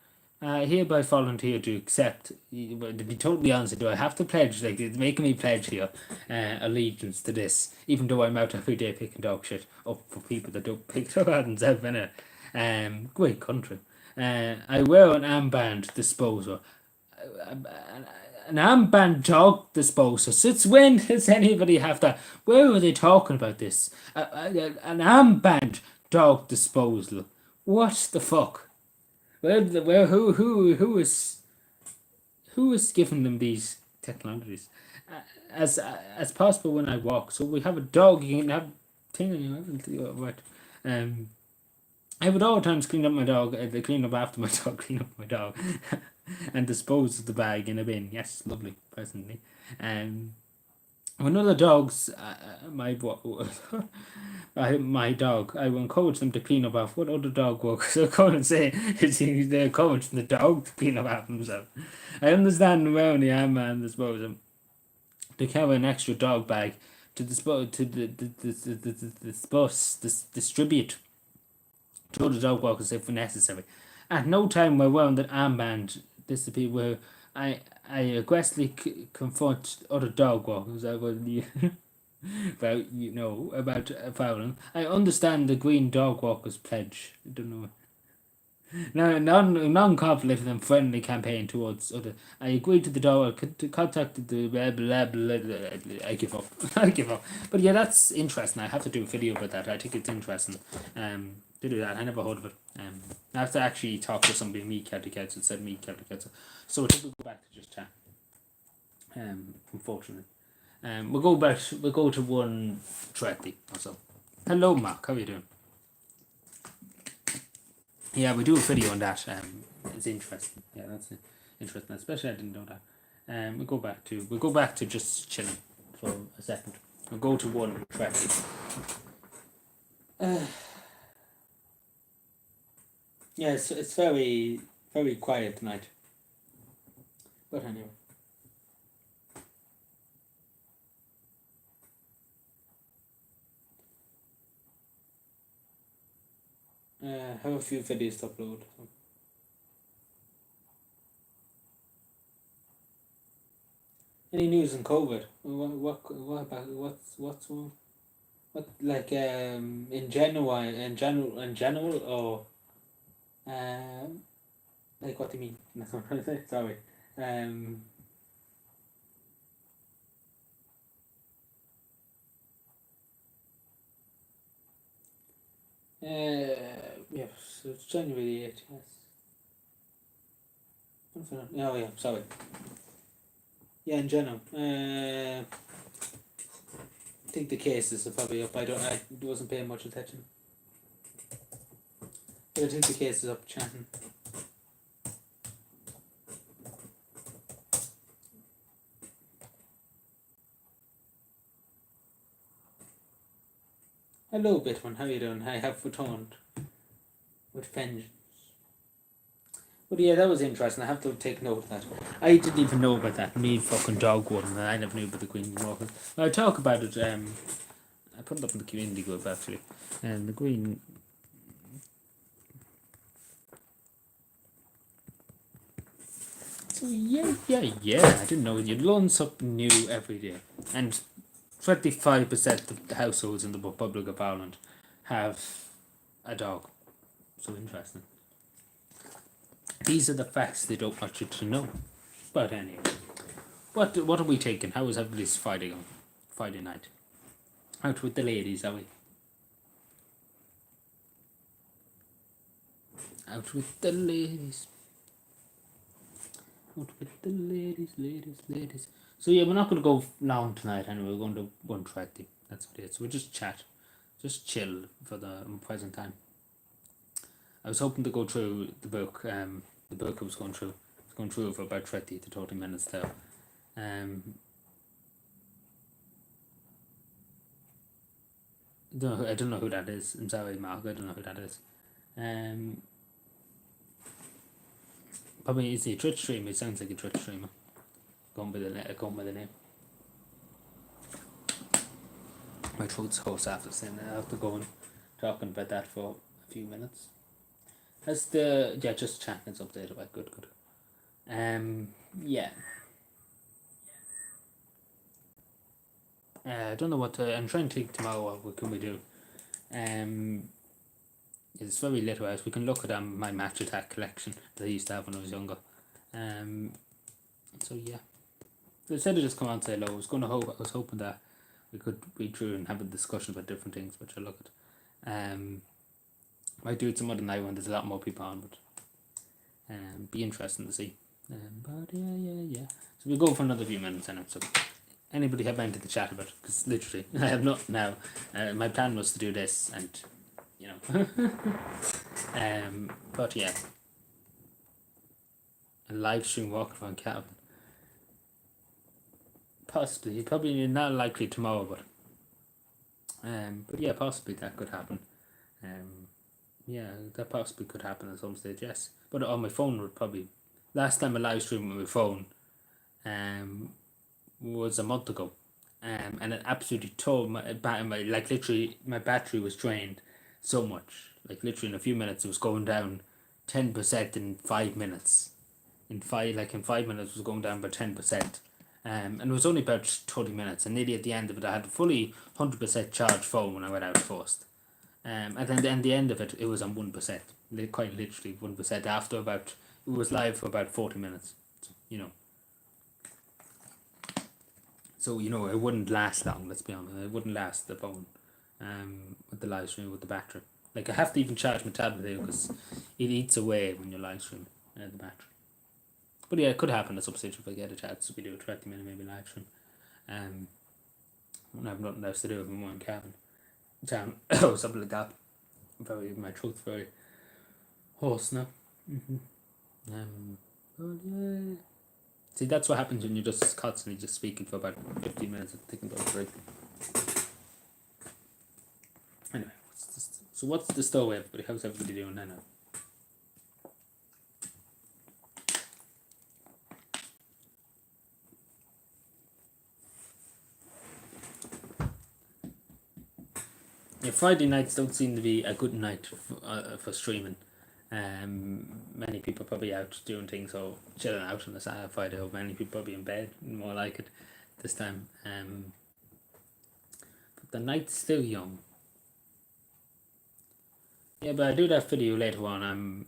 I hereby volunteer to accept. To be totally honest, do I have to pledge? Like it's making me pledge here, allegiance to this, even though I'm out every day picking dog shit up for people that don't pick dog out themselves in it. Great country. I wear an armband disposal. An armband dog disposal. Since when does anybody have that? Where are they talking about this? An armband dog disposal. What the fuck? who is giving them these technologies? As possible when I walk. So we have a dog. You can have thing on you. What? Um, I would all the times clean up my dog. They clean up after my dog. Clean up my dog, and dispose of the bag in a bin. Yes, lovely. Presently, when other dogs, my dog, I will encourage them to clean up after what other dog walks. So go and say they're encouraging the dog to clean up after themselves. I understand where only I'm man dispose to carry an extra dog bag to dispose to distribute to other dog walkers if necessary. At no time we're wearing the armband disappear where I aggressively confront other dog walkers about about fouling. I understand the Green Dog Walkers pledge. I don't know. No, non-conflict and friendly campaign towards other. I agreed to the dog. Contacted the blah blah blah. Blah. I give up. I give up. But yeah, that's interesting. I have to do a video about that. I think it's interesting. To do that, I never heard of it. I have to actually talk to somebody. Me Celtic Cats and said me Celtic Cats. So I think we'll go back to just chat. Unfortunately. We'll go back. We'll go to 1:30 or so. Hello, Mark. How are you doing? Yeah, we do a video on that. It's interesting. Yeah, that's interesting. Especially I didn't know that. We'll go back to just chilling for a second. We'll go to 1:30. Yeah, it's very very quiet tonight. But anyway. Have a few videos to upload. Any news on COVID? What about what's wrong? What like in general or like what do you mean? That's what I'm trying to say. Sorry. Yes, so it's January 8th, yes. Oh yeah, sorry. Yeah, in general. I think the cases are probably up. I wasn't paying much attention. But I think the case is up chatting. Hello, Bitman. How you doing? I have returned with vengeance. But yeah, that was interesting. I have to take note of that. I didn't even know about that. Me fucking dog one. I never knew about the Green Walkers. I talk about it. I put it up in the community group actually, and the Green. So yeah. I didn't know. You learn something new every day, and 25% of the households in the Republic of Ireland have a dog. So interesting. These are the facts they don't want you to know. But anyway, what are we taking? How is everybody's Friday going? Friday night. Out with the ladies, are we? Out with the ladies. Out with the ladies. So yeah, we're not going to go long tonight anyway. We're going to 1:30. That's what it is. So we'll just chat. Just chill for the present time. I was hoping to go through the book. The book I was going through. I was going through it for about 30 to 30 minutes there. I don't know who that is. I'm sorry, Mark. I don't know who that is. Probably is he a Twitch streamer? It sounds like a Twitch streamer. Going by the name. My throat's hoarse after saying that. I have to go and talking about that for a few minutes. Has the just chatting is updated. Right, good. Yeah. I don't know what to. I'm trying to think tomorrow. What can we do? It's very little else. We can look at my Match Attack collection that I used to have when I was younger. So yeah. Instead of just come on and say hello, I was hoping that we could read through and have a discussion about different things, which I look at. Might do it some other night when there's a lot more people on, but Be interesting to see. But yeah. So we'll go for another few minutes now. So anybody have anything to chat about? Because literally, I have not now. My plan was to do this, and you know, but yeah, a live stream walking around cabin. Possibly, probably not likely tomorrow, but yeah, possibly that could happen. Yeah, that possibly could happen at some stage. Yes, but on my phone would probably. Last time I live streamed with my phone, was a month ago, and it absolutely tore my like literally my battery was drained so much. Like literally in a few minutes it was going down 10% in 5 minutes. In 5 minutes it was going down by 10%. And it was only about 30 minutes, and nearly at the end of it I had a fully 100% charged phone when I went out first. And then the end of it was on 1%. Quite literally 1% after about it was live for about 40 minutes. So, So, it wouldn't last long, let's be honest. It wouldn't last, the phone, with the live stream, with the battery. Like, I have to even charge my tablet here because it eats away when you live stream, the battery. But yeah, it could happen at some stage if I get a chance. We do a 20-minute maybe live stream. I have nothing else to do with my cabin. Down, or something like that. My throat's very hoarse now. But yeah. See, that's what happens when you're just constantly just speaking for about 15 minutes and taking about a break. Anyway, what's the story, everybody? How's everybody doing now? Yeah, Friday nights don't seem to be a good night for streaming. Many people probably out doing things or chilling out on a Friday, or many people probably in bed, more like it this time. But the night's still young. Yeah, but I do that video later on.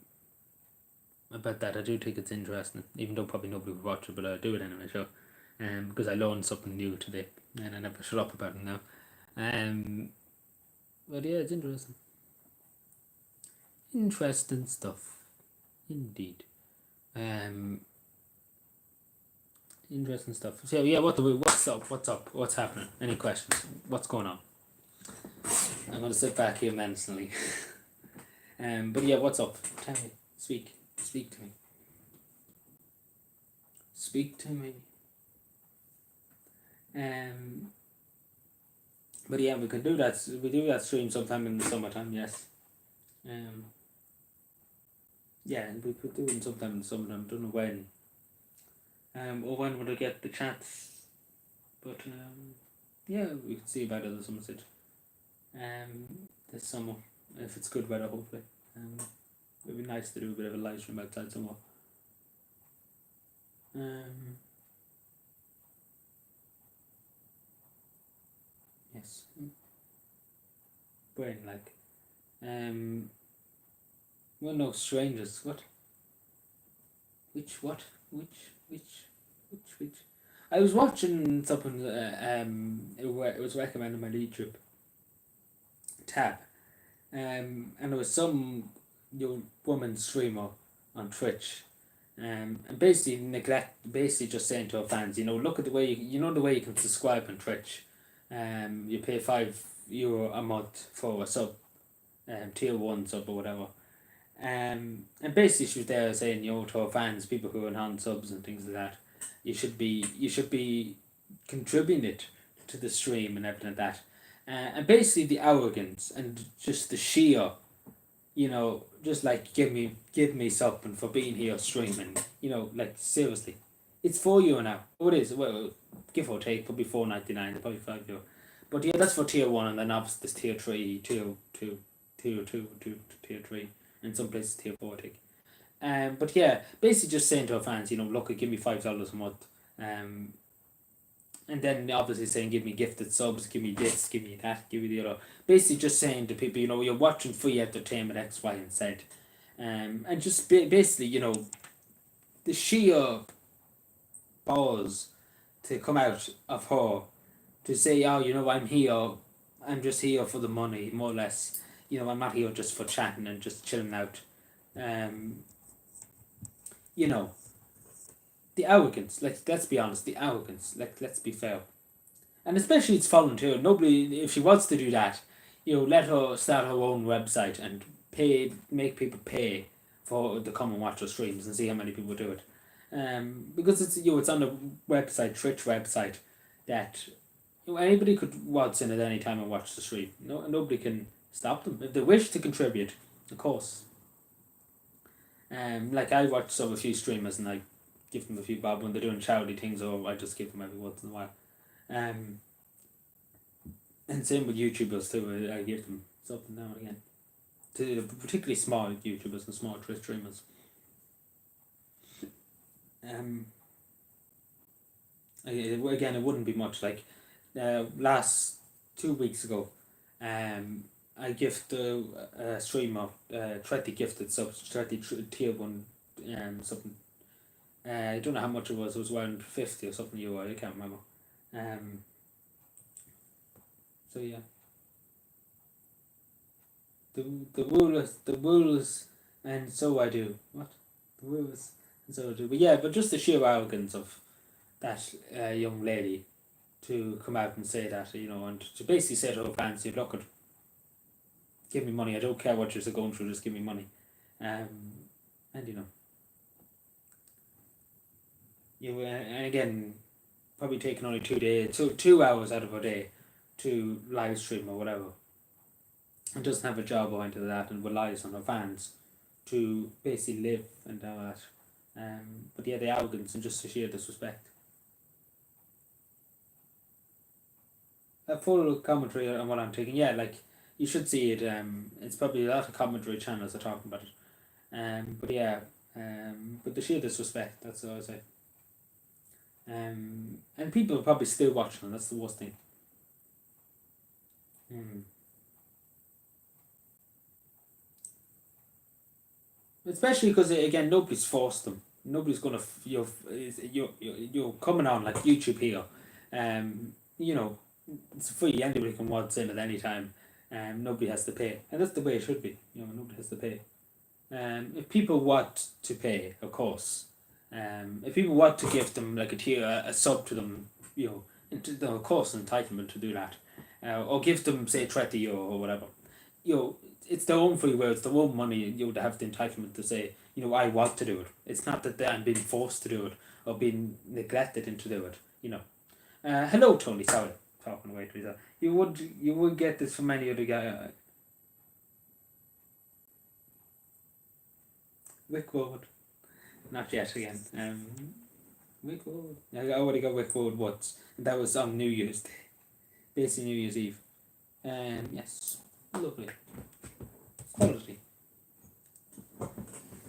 About that. I do think it's interesting, even though probably nobody would watch it, but I do it anyway. So, because I learned something new today, and I never shut up about it now. But yeah, it's interesting. Interesting stuff, indeed. Interesting stuff. So yeah, what's up? What's happening? Any questions? What's going on? I'm gonna sit back here menacingly. But yeah, what's up? Tell me. Speak to me. Speak to me. But yeah, we can do that. We do that stream sometime in the summertime. Yes. Yeah, we could do it sometime in the summertime. Don't know when. Or when would I get the chance? But yeah, we could see about it at some stage. This summer, if it's good weather, hopefully. It'd be nice to do a bit of a live stream outside somewhere. Yes. Brain like. Well, no, strangers. What? Which? I was watching something. It was recommended on my YouTube tab, and there was some woman streamer on Twitch, and basically just saying to her fans, look at the way the way you can subscribe on Twitch, you pay €5 a month for a sub, tier 1 sub or whatever. And basically she was there saying, to her fans, people who are non-subs and things like that, you should be contributing it to the stream and everything like that. And basically the arrogance and just the sheer, just like give me something for being here streaming, like seriously. It's €4 now. Oh, it is. Well, give or take, probably $4.99, probably €5. But yeah, that's for tier 1, and then obviously there's tier 3, tier 2, tier 3. In some places tier 4, I think. But yeah, basically just saying to our fans, look, give me $5 a month. And then obviously saying, give me gifted subs, give me this, give me that, give me the other. Basically just saying to people, you're watching free entertainment X, Y, and Z. And just basically, the sheer balls to come out of her to say, I'm here, I'm just here for the money, more or less. I'm not here just for chatting and just chilling out. you know, the arrogance. Let's be honest, the arrogance. Let's be fair, and especially it's volunteer. Nobody, if she wants to do that, let her start her own website and make people pay for to come and watch her streams and see how many people do it. Because it's on the website, Twitch website, that anybody could watch in at any time and watch the stream. Nobody can stop them if they wish to contribute, of course. Like I watch a few streamers and I give them a few bob when they're doing charity things, or I just give them every once in a while. And same with YouTubers too. I give them something now and again, to particularly small YouTubers and small Twitch streamers. Again, it wouldn't be much. Like last 2 weeks ago, I gifted a streamer 30 gifted subs, 30 tier 1 something. I don't know how much it was. It was around 50 or something euro. I can't remember. So yeah. The rules, and so I do. What? The rules, and so I do. But yeah, but just the sheer arrogance of that young lady to come out and say that, and to basically say to her fans, look, give me money. I don't care what you're going through. Just give me money. And and again, probably taking only 2 days, 2 hours out of her day to live stream or whatever, and doesn't have a job or into that, and relies on her fans to basically live and all that. But yeah, the arrogance and just the sheer disrespect. A full commentary on what I'm taking, yeah, like you should see it. It's probably a lot of commentary channels are talking about it. But yeah, but the sheer disrespect. That's what I say. And people are probably still watching them. That's the worst thing. Especially because again, nobody's forced them. Nobody's gonna you're coming on like YouTube here. It's free. Anybody can watch in at any time. Nobody has to pay, and that's the way it should be. Nobody has to pay. If people want to pay, of course. If people want to give them like a tier, a sub to them, of course, entitlement to do that, or give them say 30 euro or whatever. It's their own free will. It's their own money. They have the entitlement to say, I want to do it. It's not that I'm being forced to do it or being neglected into do it. Hello, Tony. Sorry, talking away, Teresa. You would get this from any other guy. Rick Ward. Not yet again. Rick Ward. I already got Rick Ward once. That was on New Year's Day. Basically New Year's Eve. Yes. Lovely. Quality.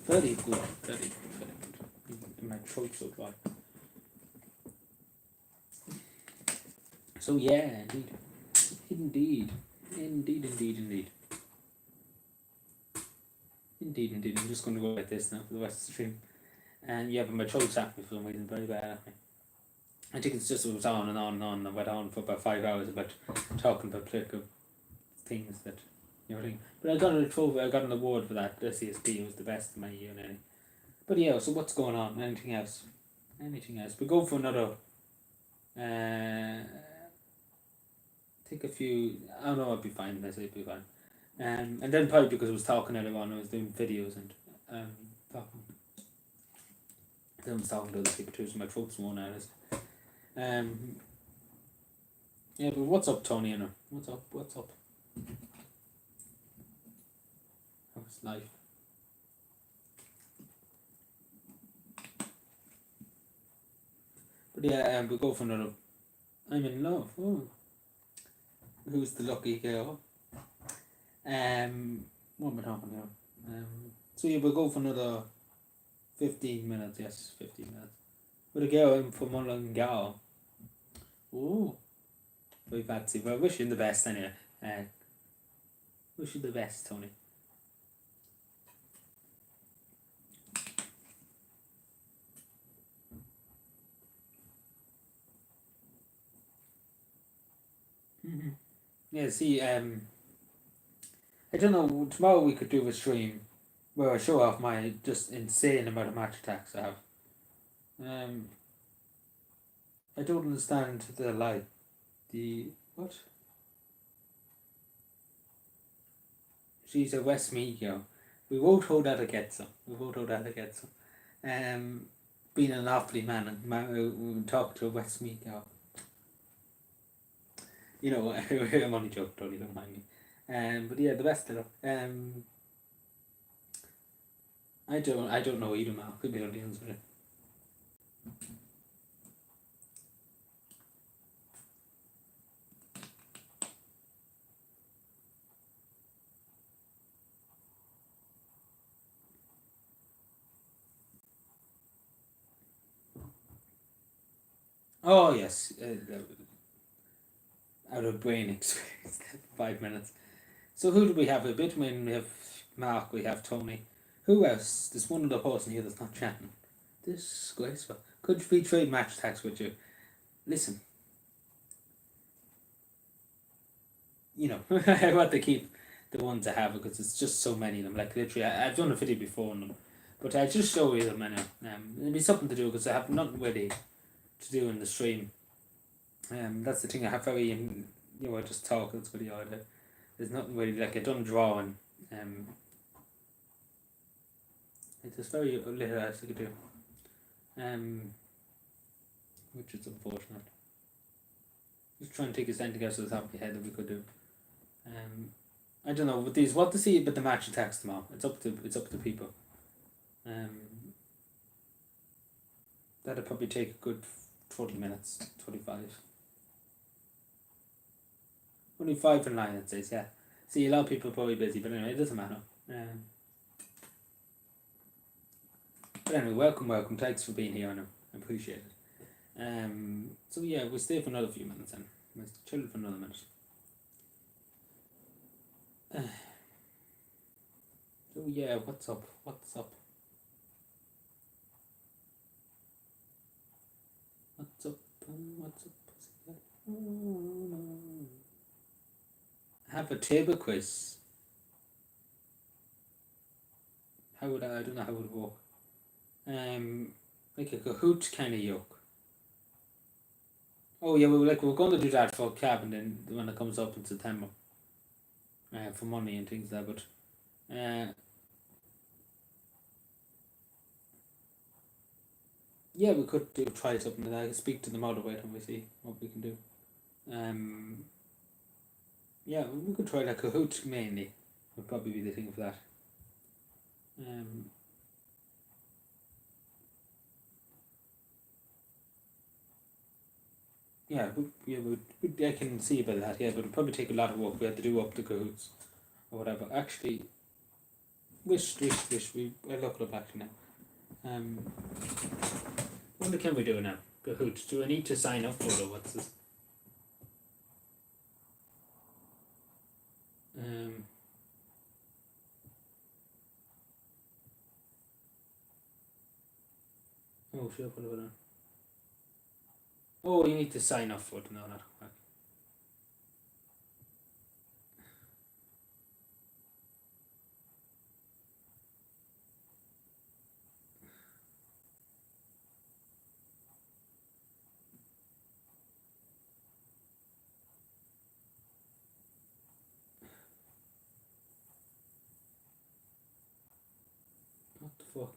Very good. Very good. My throat's so dry. So yeah, indeed. Indeed. I'm just going to go like this now for the rest of the stream. And yeah, but my throat's at me for some reason, very bad at me. I think it's just it was on and on and on. I went on for about 5 hours about talking about political things that But I got an award for that. The CSP. It was the best of my year and But yeah, so what's going on? Anything else? We go for another. Take a few. I don't know. I'll be fine. I say it'll be fine. And then probably because I was talking earlier on, I was doing videos and talking. Then I was talking to other people too, so my throat's worn out. Yeah, but what's up, Tony? What's up? How's life? But yeah, we go for another. I'm in love. Oh. Who's the lucky girl? What am I talking about? So yeah, we'll go for another 15 minutes. Yes, 15 minutes. With a girl in from Mullingar. Oh, very fancy. But I wish you the best anyway. Wish you the best, Tony. Yeah, see, I don't know, tomorrow we could do a stream where I show off my just insane amount of match attacks I have. I don't understand the lie. The what? She's a West Meago. We won't hold that against them. We won't hold that against them. Being an awfully man and talk to a West Meago. You know, I'm only joking, Tony, don't mind me. But yeah, the best of them. I don't know either, man. Could be on the answer. Oh yes, out of brain experience. 5 minutes. So who do we have? A Bitwin, we have Mark, we have Tony. Who else? There's one other person here that's not chatting. Disgraceful. Could we trade match tax with you? Listen. You know, I want to keep the ones I have because it's just so many of them. Like literally, I've done a video before on them, but I just show you them now. It'll be something to do because I have nothing ready to do in the stream. That's the thing. I have very, I just talk. That's really odd. There's nothing really like I done drawing. It's just very little else I could do. Which is unfortunate. Just trying to think of anything else that's off my head that we could do. I don't know with these. What to see about the match attacks tomorrow? It's up to people. That'll probably take a good 40 minutes, 25. Only 5 and 9 it says, yeah. See, a lot of people are probably busy, but anyway, it doesn't matter. But anyway, welcome. Thanks for being here, I know. I appreciate it. So yeah, we'll stay for another few minutes then. We'll chill for another minute. So yeah, what's up? What's up? What's up? What's up? Have a table quiz. How would I don't know how it would work. Like a Kahoot kind of yoke. Oh yeah, we're going to do that for cabin then when it comes up in September. For money and things like that, but yeah, we could try something like that. I could speak to the moderator and we see what we can do. Yeah, we could try like Kahoot mainly. Would probably be the thing for that. Yeah, I can see about that. Yeah, but it'll probably take a lot of work. We have to do up the Kahoots or whatever. Actually, wish. I look it up actually now. What can we do now? Kahoots. Do I need to sign up for it or what's this? Oh, sure, put it on. Oh, you need to sign up for it. No, not. What the fuck?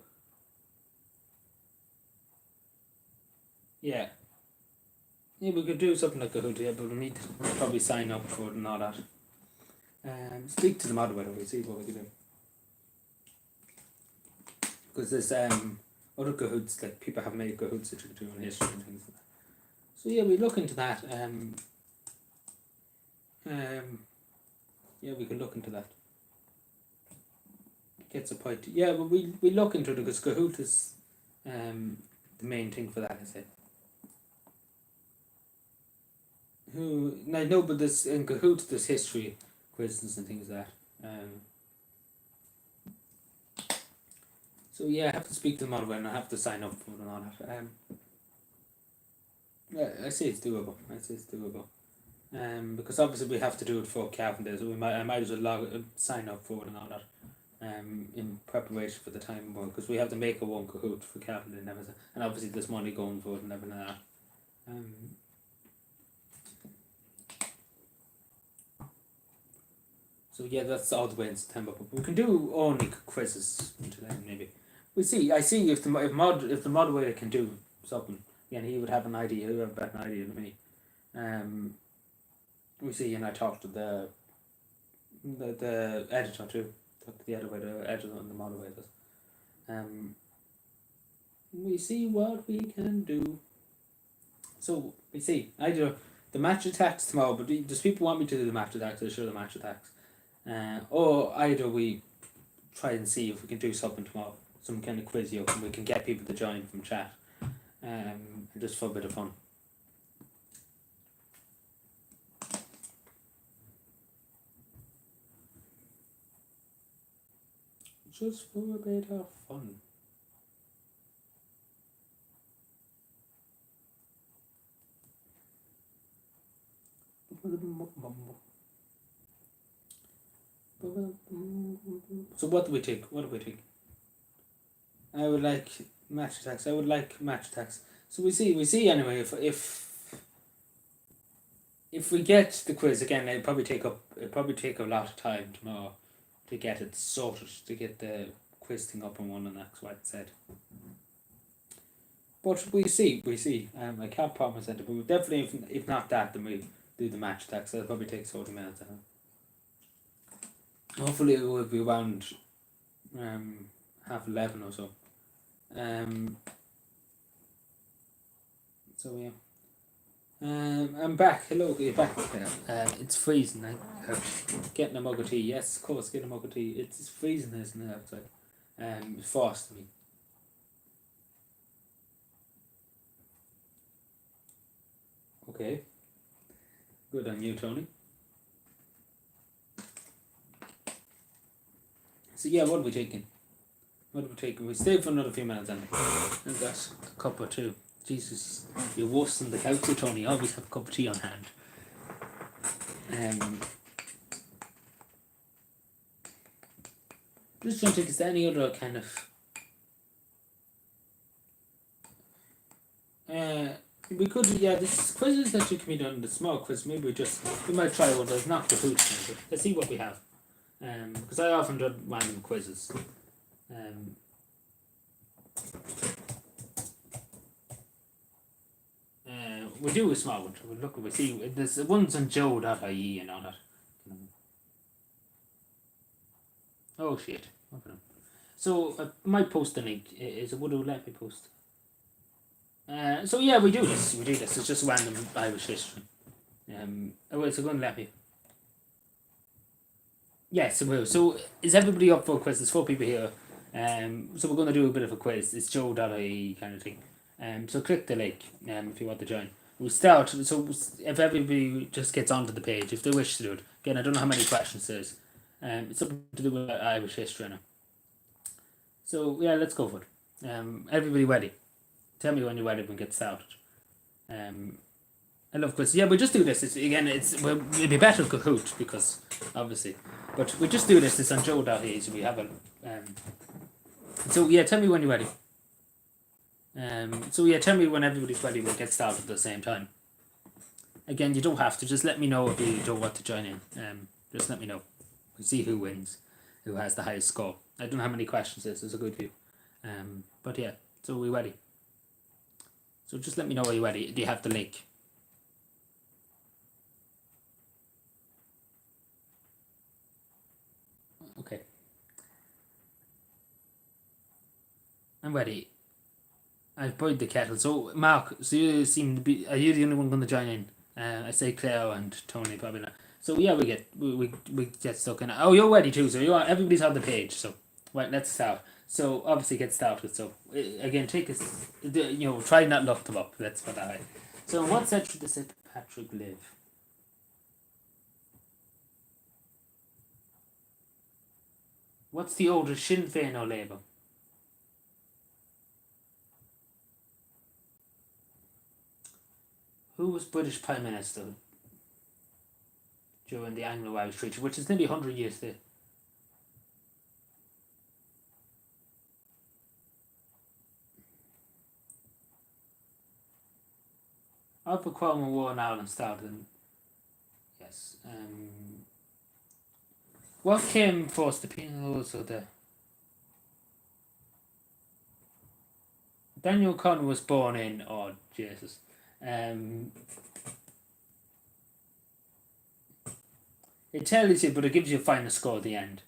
Yeah. Yeah, we could do something like Kahoot, yeah, but we need to probably sign up for it and all that. Speak to the moderator, we'll see what we can do. Because there's other Kahoots, like people have made Kahoots that you can do in history and things like that. So yeah, we look into that. Yeah, we can look into that. Gets a point. Yeah, but we look into it because Kahoot is the main thing for that, I say. I know, but there's in Kahoot there's history quizzes and things like that. So yeah, I have to speak to the moderator and I have to sign up for it and all that. Yeah, I say it's doable. Because obviously we have to do it for Calvin Day, so I might as well sign up for it and all that. in preparation for the time one, because we have to make a one Kahoot for capital and everything, and obviously there's money going for it and everything like that. So yeah, that's all the way in September, but we can do only quizzes until then maybe. We see. I see if the moderator can do something. Again, he would have an idea. He would have a better idea than me. We see, and I talked to the editor too. Talked to the editor and the moderators. We see what we can do. So we see. I do the match attacks tomorrow, but does people want me to do the match attacks? I'll show the match attacks. Or either we try and see if we can do something tomorrow, some kind of quiz, and we can get people to join from chat, just for a bit of fun. Just for a bit of fun. So what do we take? I would like match attacks. So we see anyway if we get the quiz again, it'll probably take a lot of time tomorrow to get it sorted, to get the quiz thing up and running, that's what it said. But we see. I can't promise it, but definitely if not that, then we do the match attacks. It'll probably take 40 minutes. Hopefully it will be around 11:30 or so. So yeah. I'm back. Hello, you're back. It's freezing. I'm getting a mug of tea. Yes, of course, getting a mug of tea. It's freezing, isn't it, outside? It's frosty. Okay. Good on you, Tony. So yeah, what are we taking? We stay for another few minutes, and I've got a cup or two. Jesus, you're worse than the couch, Tony. Always have a cup of tea on hand. Just trying to think, is there any other kind of we could, this quizzes that you can be done, the small quiz, maybe we might try one that's not the hoot thing, but let's see what we have. Because I often do random quizzes. We do a small one. We see there's ones on joe.ie and all that. Oh shit. So I might post the link. Would it let me post? So yeah, we do this. It's just random Irish history. So go and let me. Yes, it will. So is everybody up for a quiz? There's 4 people here. So we're going to do a bit of a quiz. It's joe.ie kind of thing. So click the link if you want to join. We'll start. So if everybody just gets onto the page, if they wish to do it. Again, I don't know how many questions there is. It's something to do with Irish history now. So yeah, let's go for it. Everybody ready? Tell me when you're ready. We can get started. I love quizzes. Yeah, we just do this. It'd be better Kahoot because obviously, but we just do this. It's on joe.ie. So we have a. So yeah, tell me when you're ready. So yeah, tell me when everybody's ready. We'll get started at the same time. Again, you don't have to. Just let me know if you don't want to join in. Just let me know. We see who wins, who has the highest score. I don't know how many questions this is. A good view. But yeah, so we're ready. So just let me know when you're ready. Do you have the link? Okay. I'm ready. I've boiled the kettle. So Mark, so you seem to be. Are you the only one going to join in? I say Claire and Tony probably not. So yeah, we get stuck in. Oh, you're ready too. So everybody's on the page. So right, let's start. So obviously get started. So again, take this. Try not look them up. Let's put that way. So in what century does St. Patrick live? What's the oldest Sinn Féin or Labour? Who was British Prime Minister during the Anglo-Irish Treaty, which is nearly 100 years there? Upper Cromwell War in Ireland started in, yes. What came first, the penals or the... Daniel O'Connor was born in, oh Jesus, it tells you, but it gives you a final score at the end.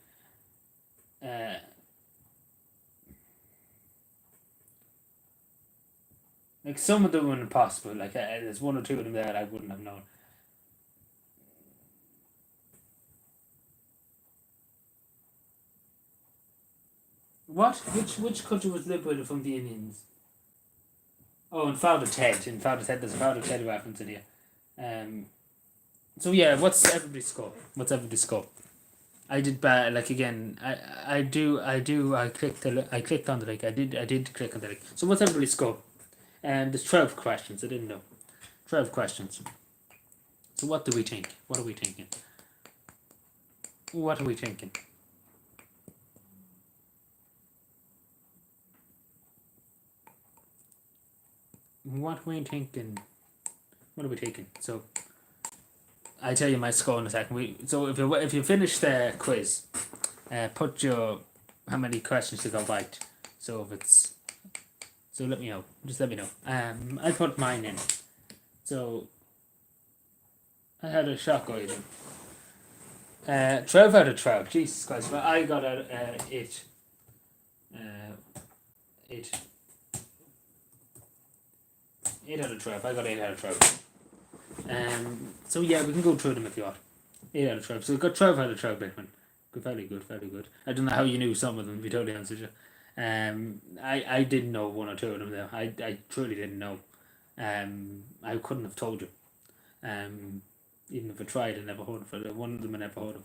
Like some of them were impossible. Like there's one or two of them there that I wouldn't have known. What? Which country was liberated from the Indians? Oh, in Father Ted. In Father Ted, there's a Father Ted reference in here. So yeah, what's everybody's score? What's everybody's score? I did bad. Like again, I clicked on the link. I did click on the link. So what's everybody's score? There's 12 questions. I didn't know. 12 questions. So what do we think? What are we thinking? What are we thinking? What are we thinking? What are we taking? So I'll tell you my score in a second. So if you finish the quiz, put your how many questions you got right. So if it's let me know. Just let me know. I put mine in. So I had a shock item. 12 out of 12. Jesus Christ! But I got a 8. 8. 8 out of 12. I got 8 out of 12. So yeah, we can go through them if you want. 8 out of 12. So we got 12 out of 12, Brickman. Very good, very good. I don't know how you knew some of them, to be totally honest with you. I didn't know one or two of them there. I truly didn't know. I couldn't have told you. Even if I tried, I never heard of it. One of them I never heard of.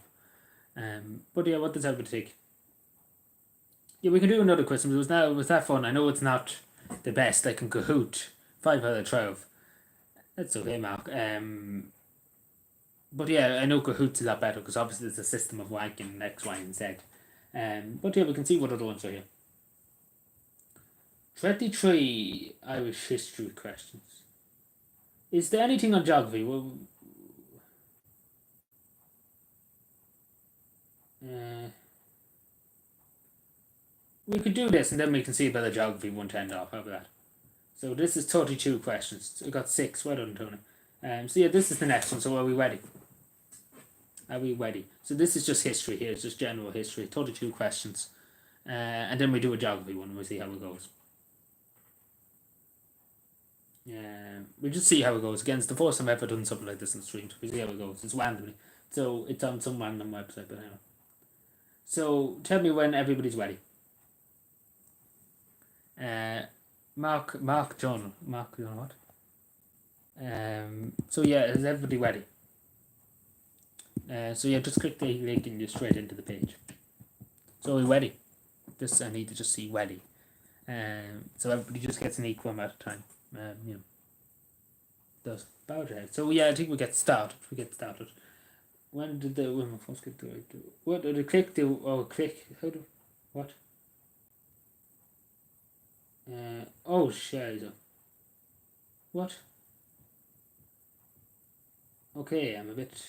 But yeah, what does everybody take? Yeah, we can do another question. It was that fun. I know it's not the best. Like in Kahoot, 5 out of 12. That's okay, Mark. But yeah, I know Kahoot's a lot better because obviously it's a system of ranking X, Y, and Z. But yeah, we can see what other ones are here. 23 Irish history questions. Is there anything on geography? Well, we could do this and then we can see about the geography 110 off. How about that? So this is 32 questions. So we got 6. Well done, Tony. So yeah, this is the next one. So are we ready? Are we ready? So this is just history here. It's just general history. 32 questions. And then we do a geography one and we see how it goes. We just see how it goes. Again, it's the first time I've ever done something like this in the stream. We see how it goes. It's randomly. So it's on some random website, but anyway. So tell me when everybody's ready. Mark John, what? So yeah, is everybody ready? So yeah, just click the link and you're straight into the page. So we're ready. I need to just see ready. So everybody just gets an equal amount of time. Does about it. So yeah, I think we get started. When did the women first get to what did the click do? Oh, click. How do what? Oh, shit. What? Okay, I'm a bit.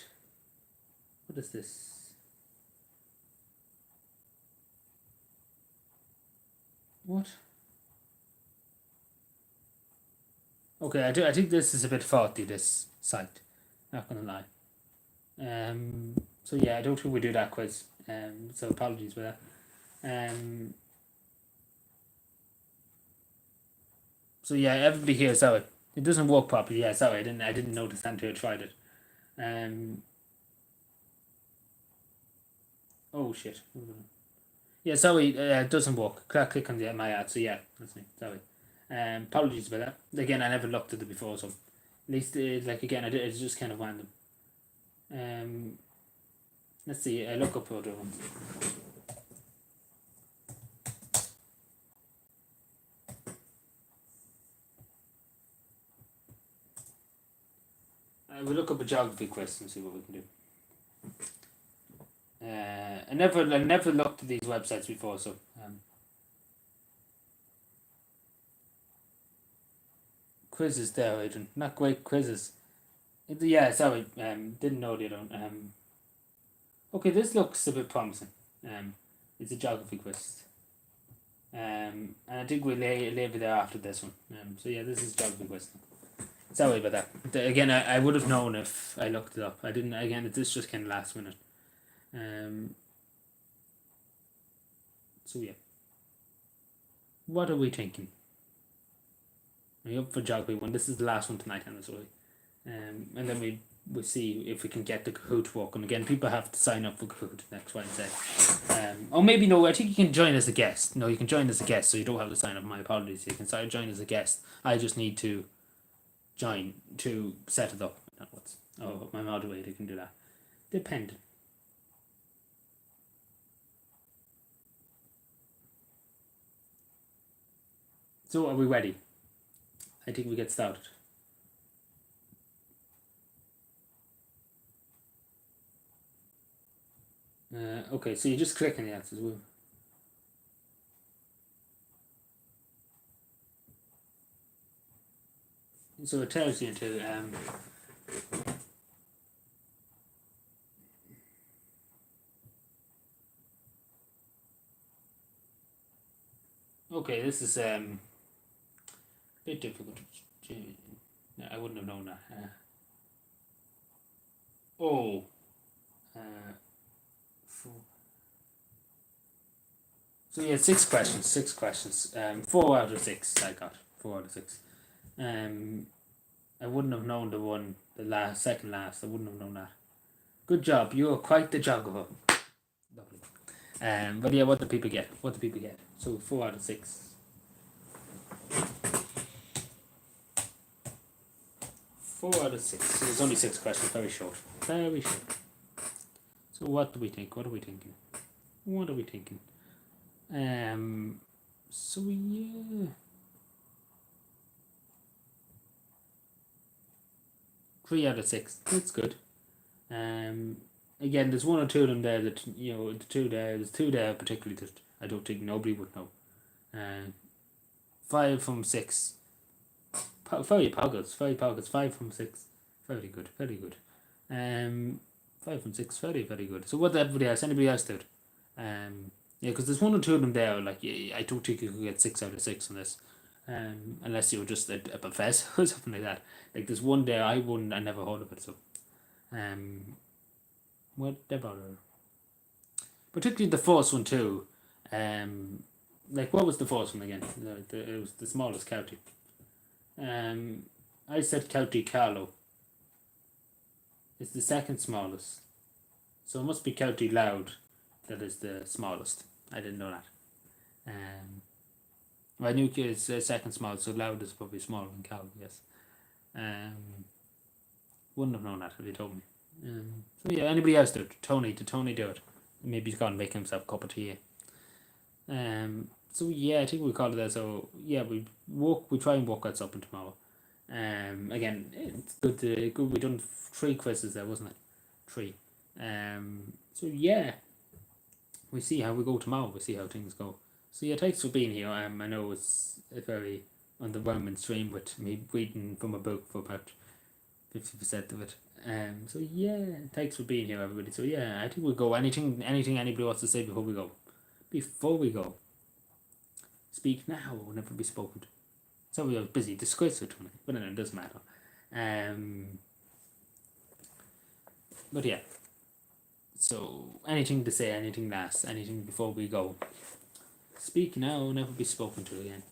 What is this? What? Okay, I think this is a bit faulty, this site. Not gonna lie. So yeah, I don't think we do that quiz. So apologies for that. So yeah, everybody here, sorry. It doesn't work properly. Yeah, sorry, I didn't notice that until I tried it. Oh shit. Yeah, sorry, it doesn't work. Click on my ad. So yeah, that's me. Sorry. Apologies about that. Again, I never looked at it before, so at least like again, it's just kind of random. Let's see. I look up other ones. We'll look up a geography question and see what we can do. I never looked at these websites before, so quizzes there, Adrian. Not great quizzes. Yeah, sorry. Didn't know the other one. Okay, this looks a bit promising. It's a geography quiz. And I think we'll leave it there after this one. So yeah, this is geography quiz. Sorry about that. Again, I would have known if I looked it up. I didn't. Again, this just came last minute. So yeah. What are we thinking? Are you up for geography one? This is the last one tonight, Anna, sorry. And then we'll see if we can get the Kahoot working again. People have to sign up for Kahoot next Wednesday. Or maybe no, I think you can join as a guest. No, you can join as a guest, so you don't have to sign up. My apologies. You can join as a guest. I just need to join to set it up. Oh, my moderator can do that. Dependent. So are we ready? I think we get started. Okay, so you just click on the answers. So it tells you to okay, this is a bit difficult. I wouldn't have known that. So yeah, 6 questions. 6 questions. 4 out of 6 I got. 4 out of 6. I wouldn't have known the one, the second last. I wouldn't have known that. Good job. You're quite the juggler. Lovely. But yeah, what do people get? What do people get? So 4 out of 6. 4 out of 6. So there's only 6 questions. Very short. Very short. So what do we think? What are we thinking? What are we thinking? So yeah. 3 out of 6. That's good. Again, there's 1 or 2 of them there that, the 2 there, there's 2 there particularly that I don't think nobody would know. 5 from 6. Very pockets. 5 from 6. Very good. 5 from 6. Very, very good. So what did everybody else? Anybody else did? Yeah, because there's 1 or 2 of them there. Like, I don't think you could get 6 out of 6 on this. Unless you were just a professor or something like that. Like, there's 1 there I never heard of it. So, whatever. Particularly the first one too. Like, what was the first one again? It was the smallest county. I said County Carlow. It's the second smallest. So it must be County Louth that is the smallest. I didn't know that. I knew it's the second smallest, so Louth is probably smaller than Carlow, yes. Wouldn't have known that if you told me. So yeah, anybody else do it? Did Tony do it? Maybe he's gone and make himself a cup of tea. So yeah, I think we call it that. So yeah, we try and work out something tomorrow. Again, it's good. We done 3 quizzes there, wasn't it? 3. So yeah, we see how we go tomorrow. We see how things go. So yeah, thanks for being here. I know it's a very underwhelming stream with me reading from a book for about 50% of it. So yeah, thanks for being here, everybody. So yeah, I think we'll go. Anything anybody wants to say before we go? Before we go, speak now or never be spoken to. So we are busy discussing it, but it doesn't matter. But yeah. So anything to say, anything last, anything before we go? Speak now or never be spoken to again.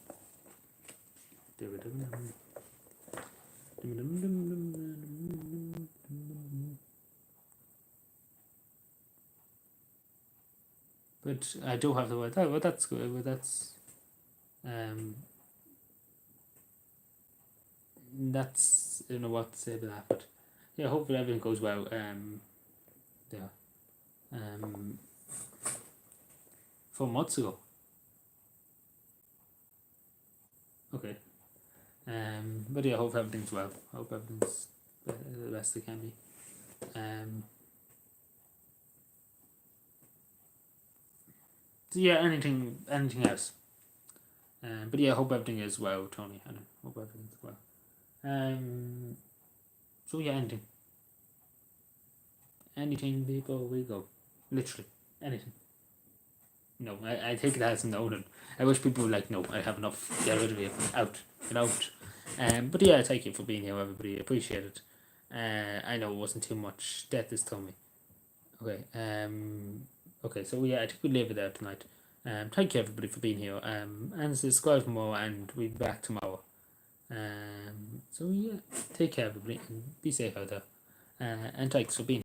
But I do have the word. Oh, well, that's good. Well, that's I don't know what to say about that. But yeah, hopefully everything goes well. Yeah. 4 months ago. Okay. But yeah, hope everything's well. Hope everything's the best it can be. So yeah, anything else? But yeah, hope everything is well, Tony. I hope everything's well. So yeah, anything before we go, literally anything. No, I take it as a no. And I wish people were like, no, I have enough. Get rid of you. Out. Get out. But yeah, thank you for being here, everybody. Appreciate it. I know it wasn't too much. Death is me. Okay. Okay. So yeah, I think we'll leave it there tonight. Thank you everybody for being here. And subscribe for more, and we'll be back tomorrow. So yeah, take care everybody, and be safe out there. And thanks for being here.